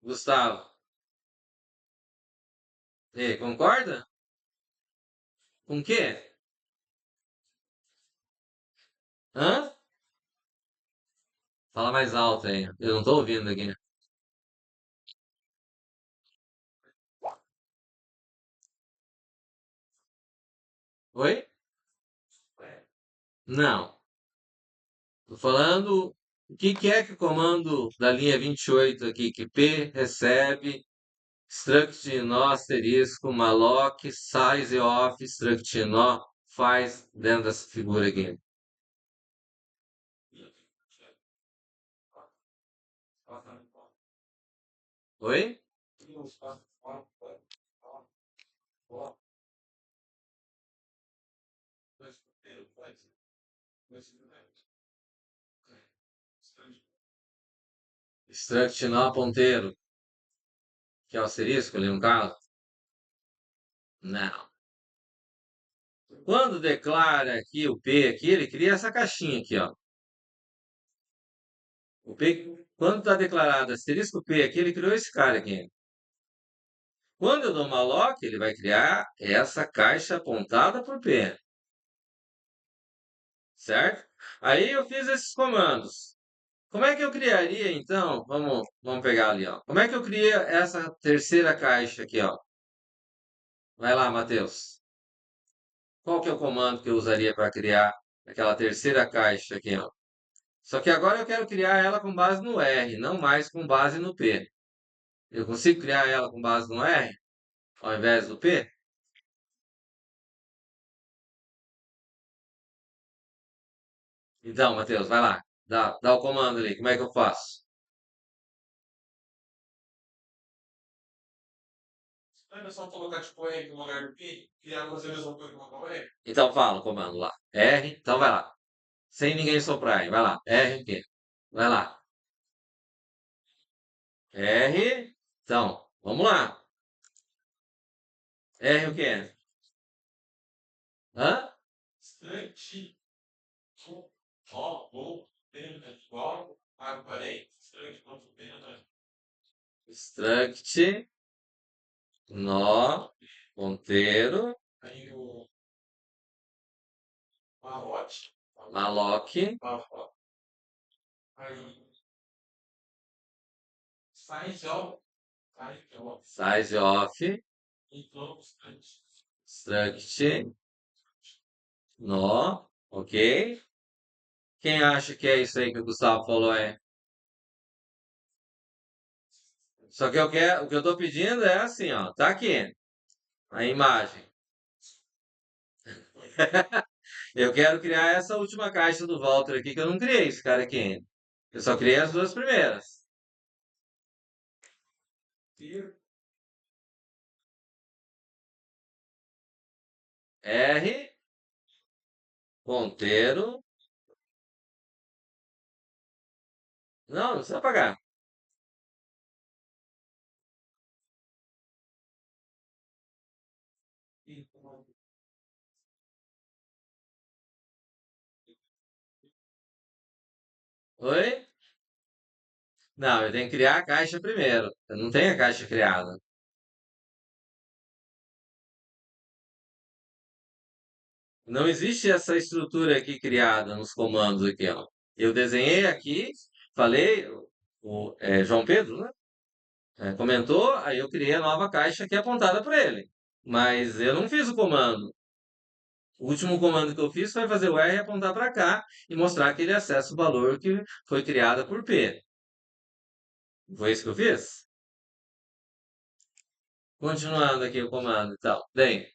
Gustavo? E, concorda? Com o quê? Hã? Fala mais alto aí. Eu não tô ouvindo aqui. Oi? Não. Tô falando o que que é que o comando da linha 28 aqui, que P recebe struct nó asterisco malloc size of struct nó faz dentro dessa figura aqui. Oi? Struct nó ponteiro. Que é o asterisco ali no caso? Não. Quando declara aqui o P aqui, ele cria essa caixinha aqui, ó. O P, quando está declarado asterisco P aqui, ele criou esse cara aqui. Quando eu dou malloc, ele vai criar essa caixa apontada por P. Certo? Aí eu fiz esses comandos. Como é que eu criaria, então? Vamos pegar ali, ó. Como é que eu cria essa terceira caixa aqui, ó? Vai lá, Matheus. Qual que é o comando que eu usaria para criar aquela terceira caixa aqui, ó? Só que agora eu quero criar ela com base no R, não mais com base no P. Eu consigo criar ela com base no R, ao invés do P? Então, Matheus, vai lá. Dá o comando ali. Como é que eu faço? Não é só colocar tipo R no lugar do P, criar fazer a mesma coisa que colocar o R? Então fala o comando lá. R, então vai lá. Sem ninguém soprar aí. Vai lá. R o quê? Vai lá. R. Então, vamos lá. R o quê? Hã? Struct, ó, vou, pena, igual, parei, struct, ponto, pena, Struct, nó, ponteiro, aí o malote, malloc, aí size of, size of, então, struct, struct, nó, ok? Quem acha que é isso aí que o Gustavo falou é? Só que eu quero, o que eu tô pedindo é assim, ó, tá aqui a imagem. Eu quero criar essa última caixa do Walter aqui, que eu não criei esse cara aqui ainda. Eu só criei as duas primeiras. R, ponteiro. Não, não precisa apagar. Oi? Não, eu tenho que criar a caixa primeiro. Eu não tenho a caixa criada. Não existe essa estrutura aqui criada nos comandos aqui, ó. Eu desenhei aqui, falei, João Pedro, né? Comentou, aí eu criei a nova caixa aqui apontada por ele. Mas eu não fiz o comando. O último comando que eu fiz foi fazer o R apontar para cá e mostrar que ele acessa o valor que foi criado por P. Foi isso que eu fiz? Continuando aqui o comando e tal. Bem,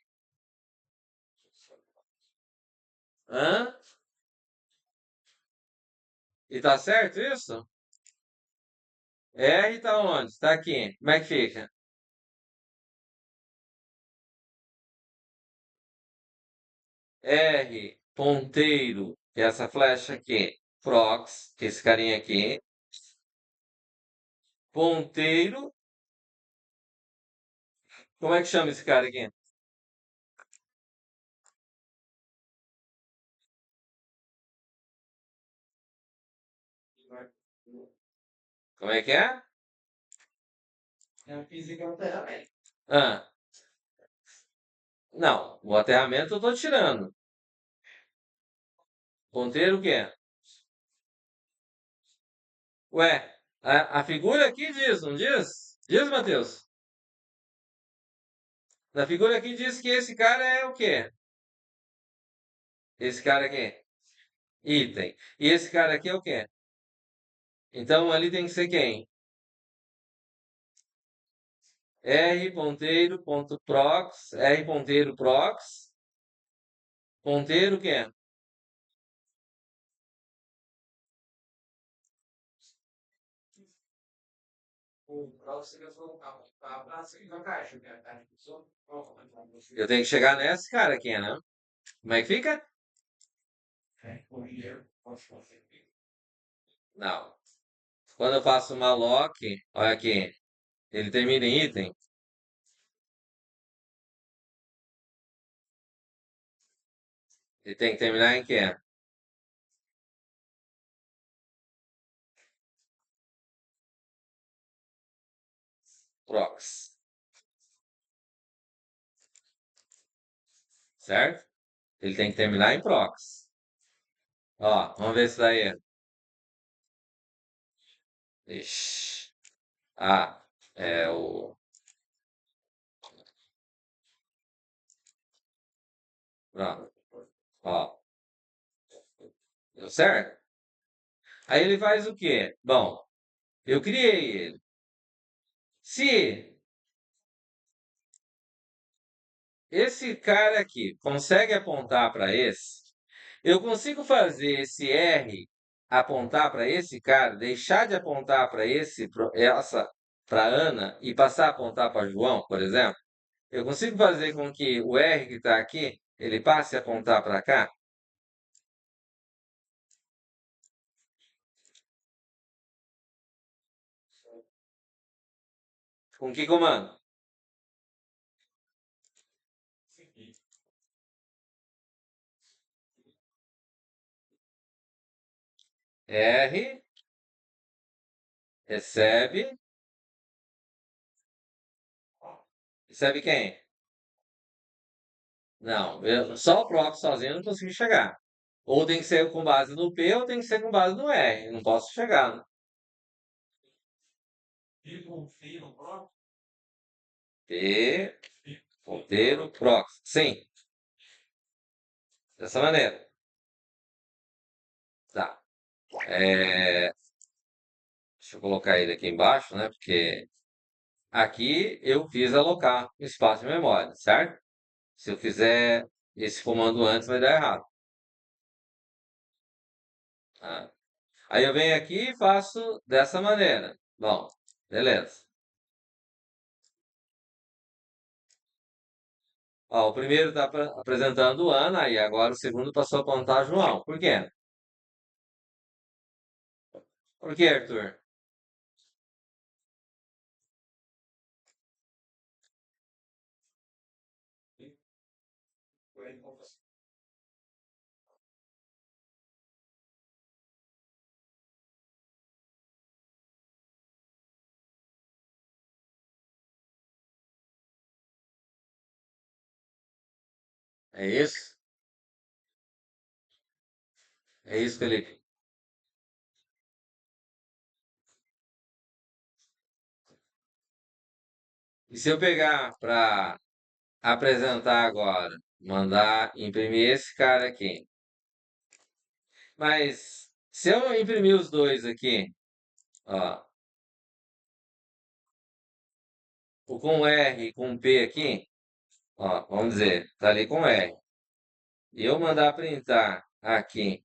hã? E tá certo isso? R tá onde? Tá aqui. Como é que fica? R, ponteiro, que é essa flecha aqui. Prox, que é esse carinha aqui. Ponteiro. Como é que chama esse cara aqui? Como é que é? É a física do ferramenta. Ah, não. O aterramento eu tô tirando. Ponteiro o quê? Ué, a figura aqui diz, não diz? Diz, Matheus? Na figura aqui diz que esse cara é o quê? Esse cara aqui. Item. E esse cara aqui é o quê? Então ali tem que ser quem? R ponteiro ponto prox, R ponteiro prox, ponteiro o quê? Para você colocar a praça na caixa, né? A caixa de som, Eu tenho que chegar nesse cara aqui, né? Como é que fica? Não. Quando eu faço uma lock, olha aqui, ele termina em item. Ele tem que terminar em quê? Prox. Certo? Ele tem que terminar em prox. Ó, vamos ver isso daí. Ixi. Ah, é o. Pronto. Ó, deu certo? Aí ele faz o quê? Bom, eu criei ele. Se esse cara aqui consegue apontar para esse, eu consigo fazer esse R apontar para esse cara, deixar de apontar para esse, essa, para Ana e passar a apontar para João, por exemplo? Eu consigo fazer com que o R que está aqui, ele passe a apontar para cá? Com que comando? R, recebe, recebe quem? Não, só o proc sozinho eu não consigo chegar. Ou tem que ser com base no P ou tem que ser com base no R. Não posso chegar, né? E confio no próprio. P, ponteiro, proc. Sim, dessa maneira. Tá. Deixa eu colocar ele aqui embaixo, né? Porque aqui eu fiz alocar o espaço de memória, certo? Se eu fizer esse comando antes, vai dar errado. Tá? Aí eu venho aqui e faço dessa maneira. Bom, beleza. Ó, o primeiro está apresentando Ana e agora o segundo passou a apontar João. Por quê? Por quê, Arthur? É isso? É isso, Felipe. E se eu pegar para apresentar agora, mandar imprimir esse cara aqui. Mas se eu imprimir os dois aqui, ó, o com R e com P aqui, ó, vamos dizer, tá ali com R. E eu mandar printar aqui,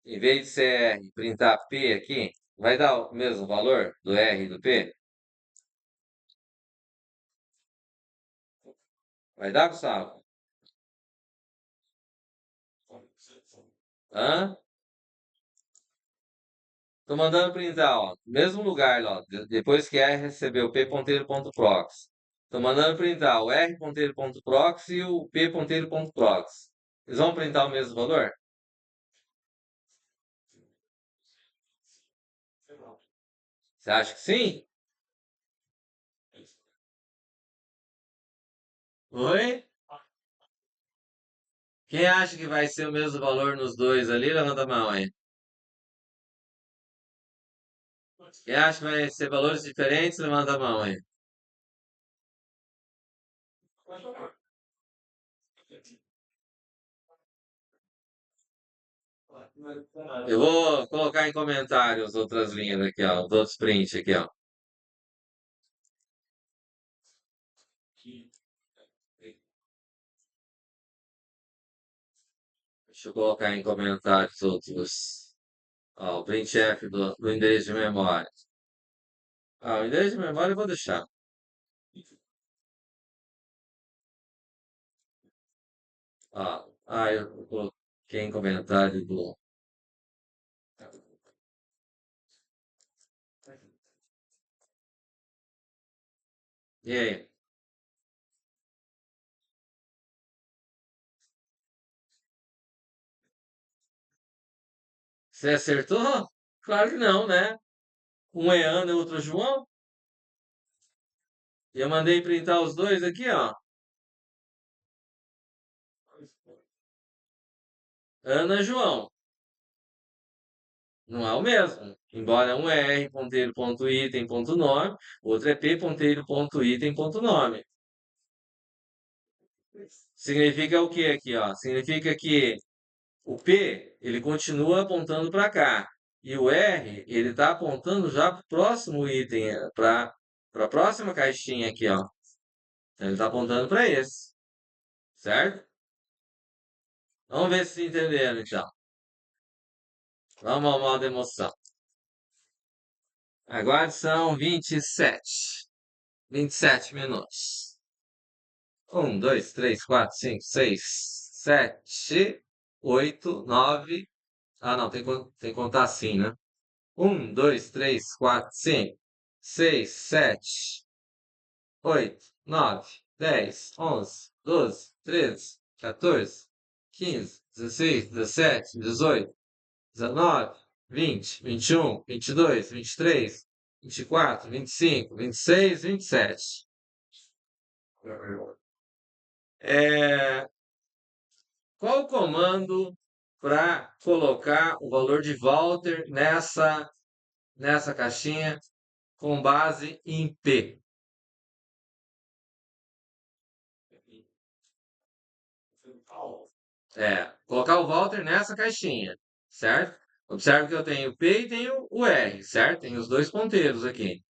em vez de ser R, printar P aqui, vai dar o mesmo valor do R e do P? Vai dar, Gustavo? Hã? Tô mandando printar, ó, mesmo lugar, ó, depois que R recebeu P ponteiro ponto prox. Tô mandando printar o R ponteiro ponto prox e o P ponteiro ponto prox. Eles vão printar o mesmo valor? Você acha que sim? Oi? Quem acha que vai ser o mesmo valor nos dois ali, levanta a mão aí. Quem acha que vai ser valores diferentes, levanta a mão aí. Eu vou colocar em comentários outras linhas aqui, ó, os outros prints aqui, ó. Deixa eu colocar em comentários outros. Ó, o printf do endereço de memória. O endereço de memória eu vou deixar. Eu coloquei em comentário do. E aí? Você acertou? Claro que não, né? Um é Ana e outro é João. E eu mandei printar os dois aqui, ó. Ana e João. Não é o mesmo. Embora um é R ponteiro ponto item ponto nome, outro é P ponteiro ponto item ponto nome. Significa o que aqui, ó? Significa que o P, ele continua apontando para cá. E o R, ele está apontando já para o próximo item, para a próxima caixinha aqui, ó. Então, ele está apontando para esse, certo? Vamos ver se entenderam, então. Vamos ao modo emoção. Agora são 27 minutos. 1, 2, 3, 4, 5, 6, 7, 8, 9. Não, tem que contar assim, né? 1, 2, 3, 4, 5, 6, 7, 8, 9, 20, 21, 22, 23, 24, 25, 26, 27. Qual o comando para colocar o valor de Walter nessa caixinha com base em P? Colocar o Walter nessa caixinha, certo? Observe que eu tenho o P e tenho o R, certo? Tem os dois ponteiros aqui,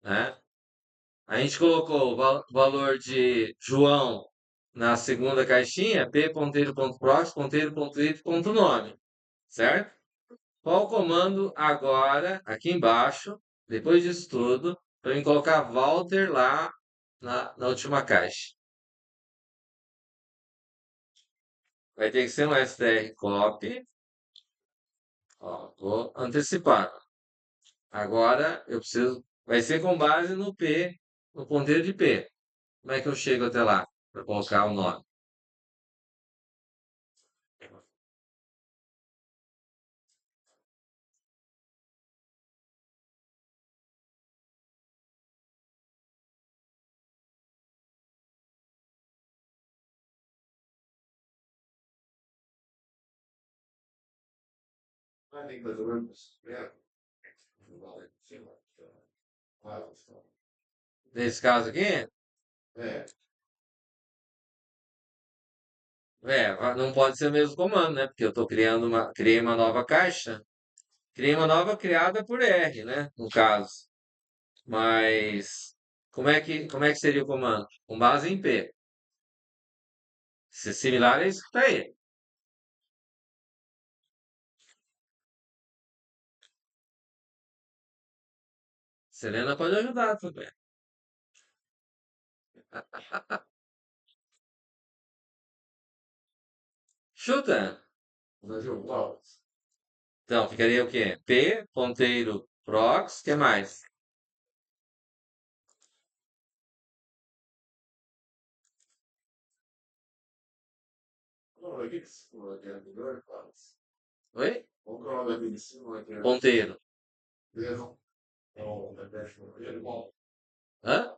né? A gente colocou o valor de João na segunda caixinha, P ponteiro ponto prox, ponteiro ponto it, ponto nome, certo? Qual o comando agora, aqui embaixo, depois disso tudo, para eu colocar Walter lá na última caixa? Vai ter que ser um str copy. Ó, vou antecipar. Agora eu preciso. Vai ser com base no P, no ponteiro de P. Como é que eu chego até lá para colocar o nome? Nesse caso aqui, não pode ser o mesmo comando, né? Porque eu estou criei uma nova caixa, criei uma nova criada por R, né? No caso. Mas como é que seria o comando? Com base em P. Se similar a isso que está aí. Selena pode ajudar também. Chuta! Então, ficaria o quê? P, ponteiro, prox, o que mais? Oi? Ponteiro. Hã?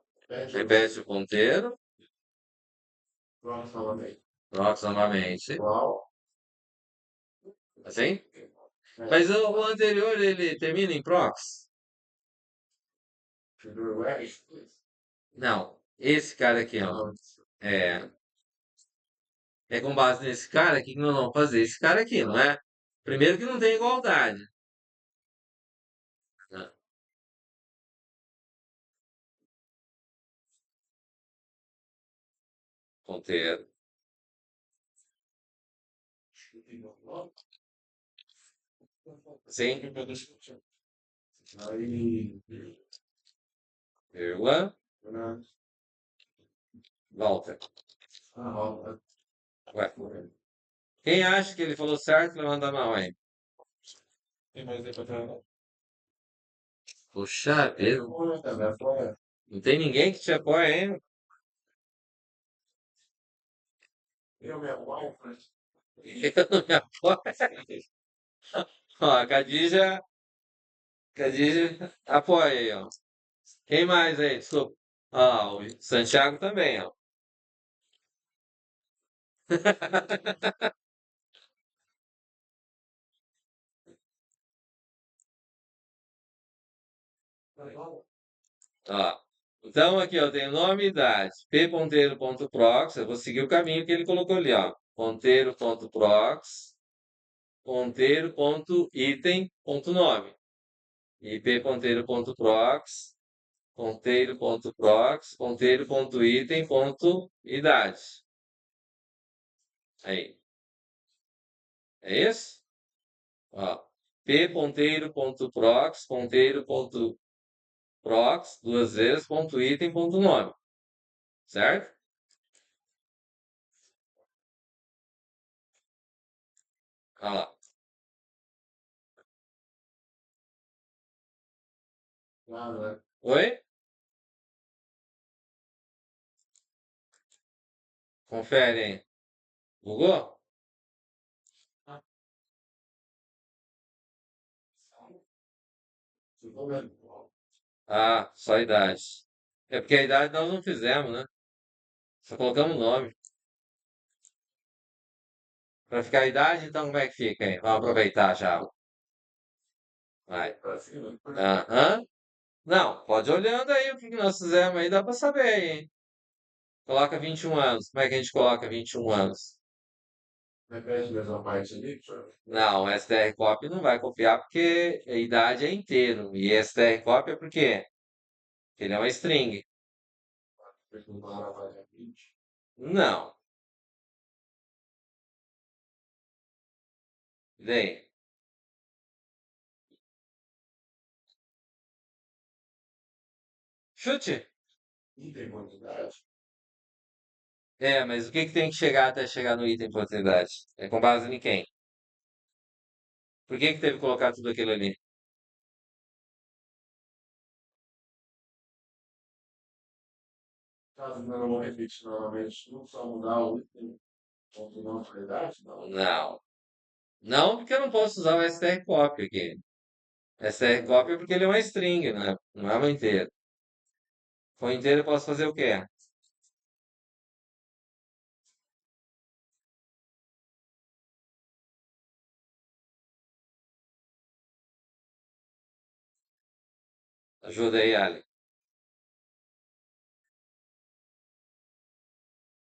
Repete o ponteiro. Prox novamente. Assim? Mas o anterior, ele termina em prox? Não. Esse cara aqui, ó. É, é com base nesse cara aqui que nós vamos fazer. Esse cara aqui, não é? Primeiro que não tem igualdade, né? Ponteiro. Sim, Aí, vírgula, né? volta. Ó, Ué. Quem acha que ele falou certo, levanta a mão aí. tem mais aí pra trás? Puxa vida, Olha, cara, olha. não tem ninguém que te apoia ainda. Eu me apoio, mas Eu não me apoio. Ó, a Khadija apoia aí, ó. Quem mais aí? Desculpa. Ah, o Santiago também, ó. Ó. Então, aqui, ó, tem nome e idade. P.ponteiro.prox. Eu vou seguir o caminho que ele colocou ali, ó. Ponteiro.prox, ponteiro.item.nome. E p.ponteiro.prox, ponteiro.prox, ponteiro.item.idade. Aí. É isso? Ó. p.ponteiro.prox, ponteiro.prox, duas vezes, ponto item, ponto nome. Certo? Olha lá. claro, né? Oi? Confere aí. Bugou? Ficou vendo? Ah, só a idade. É porque a idade nós não fizemos, né? Só colocamos o nome. Pra ficar a idade, então como é que fica aí? Vamos aproveitar já. Vai. Pra cima. Aham. Não, pode ir olhando aí o que que nós fizemos aí, dá pra saber aí, hein? Coloca 21 anos. Como é que a gente coloca 21 anos? Repete a mesma parte ali, senhor. Não, o STR Copy não vai copiar porque a idade é inteiro. E STR Copy é por quê? Porque ele é uma string. Perguntar na página 20. Não. E daí? Chute. Item quantidade. É, mas o que que tem que chegar até chegar no item oportunidade? É com base em quem? Por que que teve que colocar tudo aquilo ali? Caso não vou repetir novamente, não só mudar o item, ponto não qualidade, não. Não. Não, porque eu não posso usar o str copy aqui. Str copy é porque ele é uma string, né? Não é uma inteira. Com inteiro eu posso fazer o quê? Ajuda aí, Ali.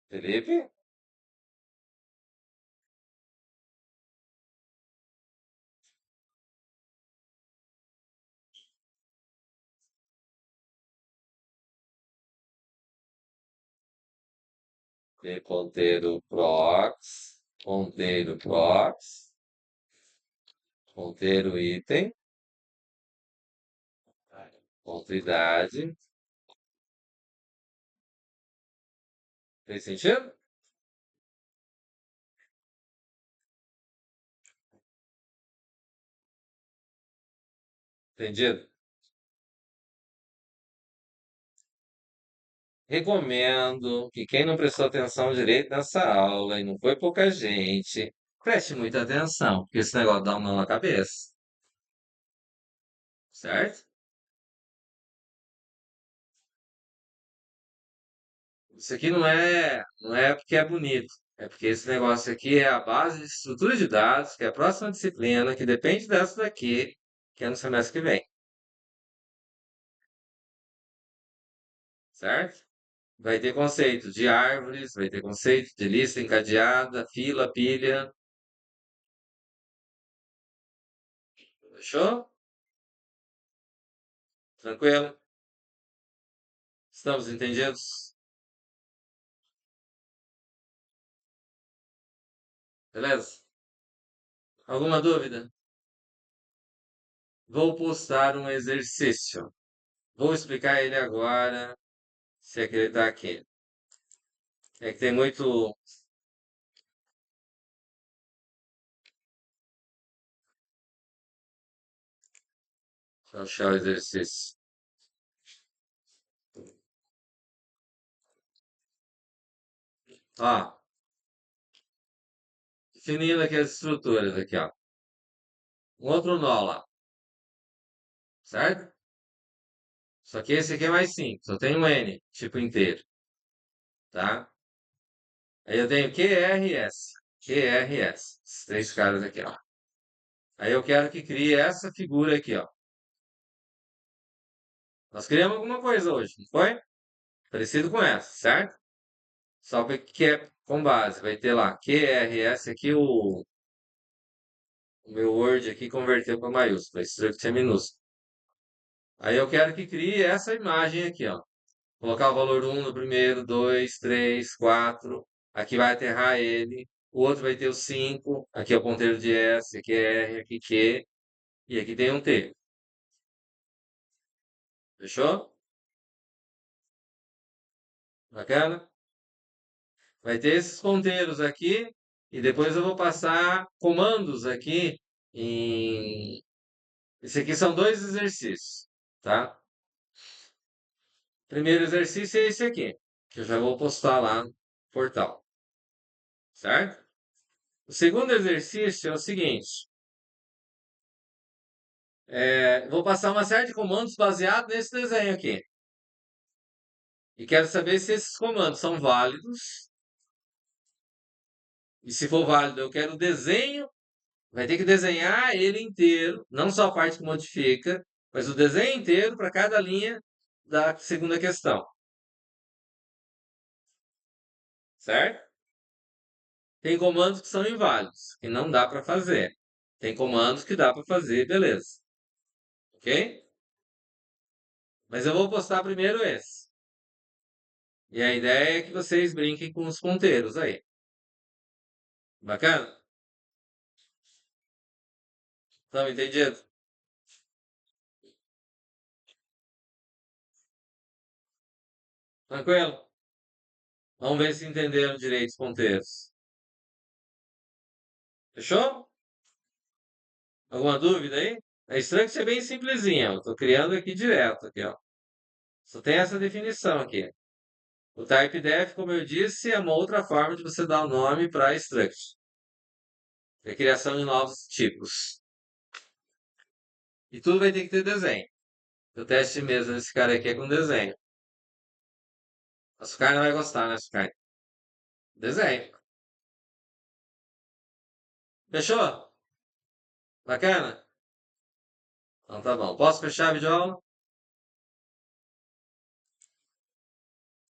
Felipe? E ponteiro prox, ponteiro item, ponto idade. Fez sentido? Entendido? Recomendo que quem não prestou atenção direito nessa aula, e não foi pouca gente, preste muita atenção, porque esse negócio dá uma mão na cabeça, certo? Isso aqui não é porque é bonito, é porque esse negócio aqui é a base de estrutura de dados, que é a próxima disciplina, que depende dessa daqui, que é no semestre que vem, certo? Vai ter conceito de árvores, vai ter conceito de lista encadeada, fila, pilha, fechou? Tranquilo? Estamos entendidos? Beleza? Alguma dúvida? Vou postar um exercício. Vou explicar ele agora, se é que ele está aqui. É que tem muito. Deixa eu achar o exercício. Ó, definindo aqui as estruturas aqui, ó. Um outro nó lá, certo? Só que esse aqui é mais simples, só tem um N, tipo inteiro, tá? Aí eu tenho QRS, QRS, esses três caras aqui, ó. Aí eu quero que crie essa figura aqui, ó. Nós criamos alguma coisa hoje, não foi? Parecido com essa, certo? Só que é com base, vai ter lá QRS aqui, o meu Word aqui converteu para maiúsculo, struct é minúsculo. Aí eu quero que crie essa imagem aqui, ó. Colocar o valor 1 no primeiro, 2, 3, 4. Aqui vai aterrar ele. O outro vai ter o 5. Aqui é o ponteiro de S, aqui é R, aqui Q. E aqui tem um T. Fechou? Bacana? Vai ter esses ponteiros aqui. E depois eu vou passar comandos aqui em... Esse aqui são dois exercícios, tá? Primeiro exercício é esse aqui, que eu já vou postar lá no portal, certo? O segundo exercício é o seguinte: vou passar uma série de comandos baseados nesse desenho aqui. E quero saber se esses comandos são válidos. E se for válido, eu quero o desenho. Vai ter que desenhar ele inteiro, não só a parte que modifica, mas o desenho inteiro para cada linha da segunda questão. Certo? Tem comandos que são inválidos, que não dá para fazer. Tem comandos que dá para fazer, beleza. Ok? Mas eu vou postar primeiro esse. E a ideia é que vocês brinquem com os ponteiros aí. Bacana? Estão entendido? Tranquilo? Vamos ver se entenderam direito os ponteiros. Fechou? Alguma dúvida aí? É estranho que seja bem simplesinha. Eu estou criando aqui direto, aqui, ó. Só tem essa definição aqui. O typedef, como eu disse, é uma outra forma de você dar o nome para struct. É a criação de novos tipos. E tudo vai ter que ter desenho. O teste mesmo desse cara aqui é com desenho. A Sukai não vai gostar, né, Sukai? Desenho. Fechou? Bacana? Então tá bom. Posso fechar a videoaula?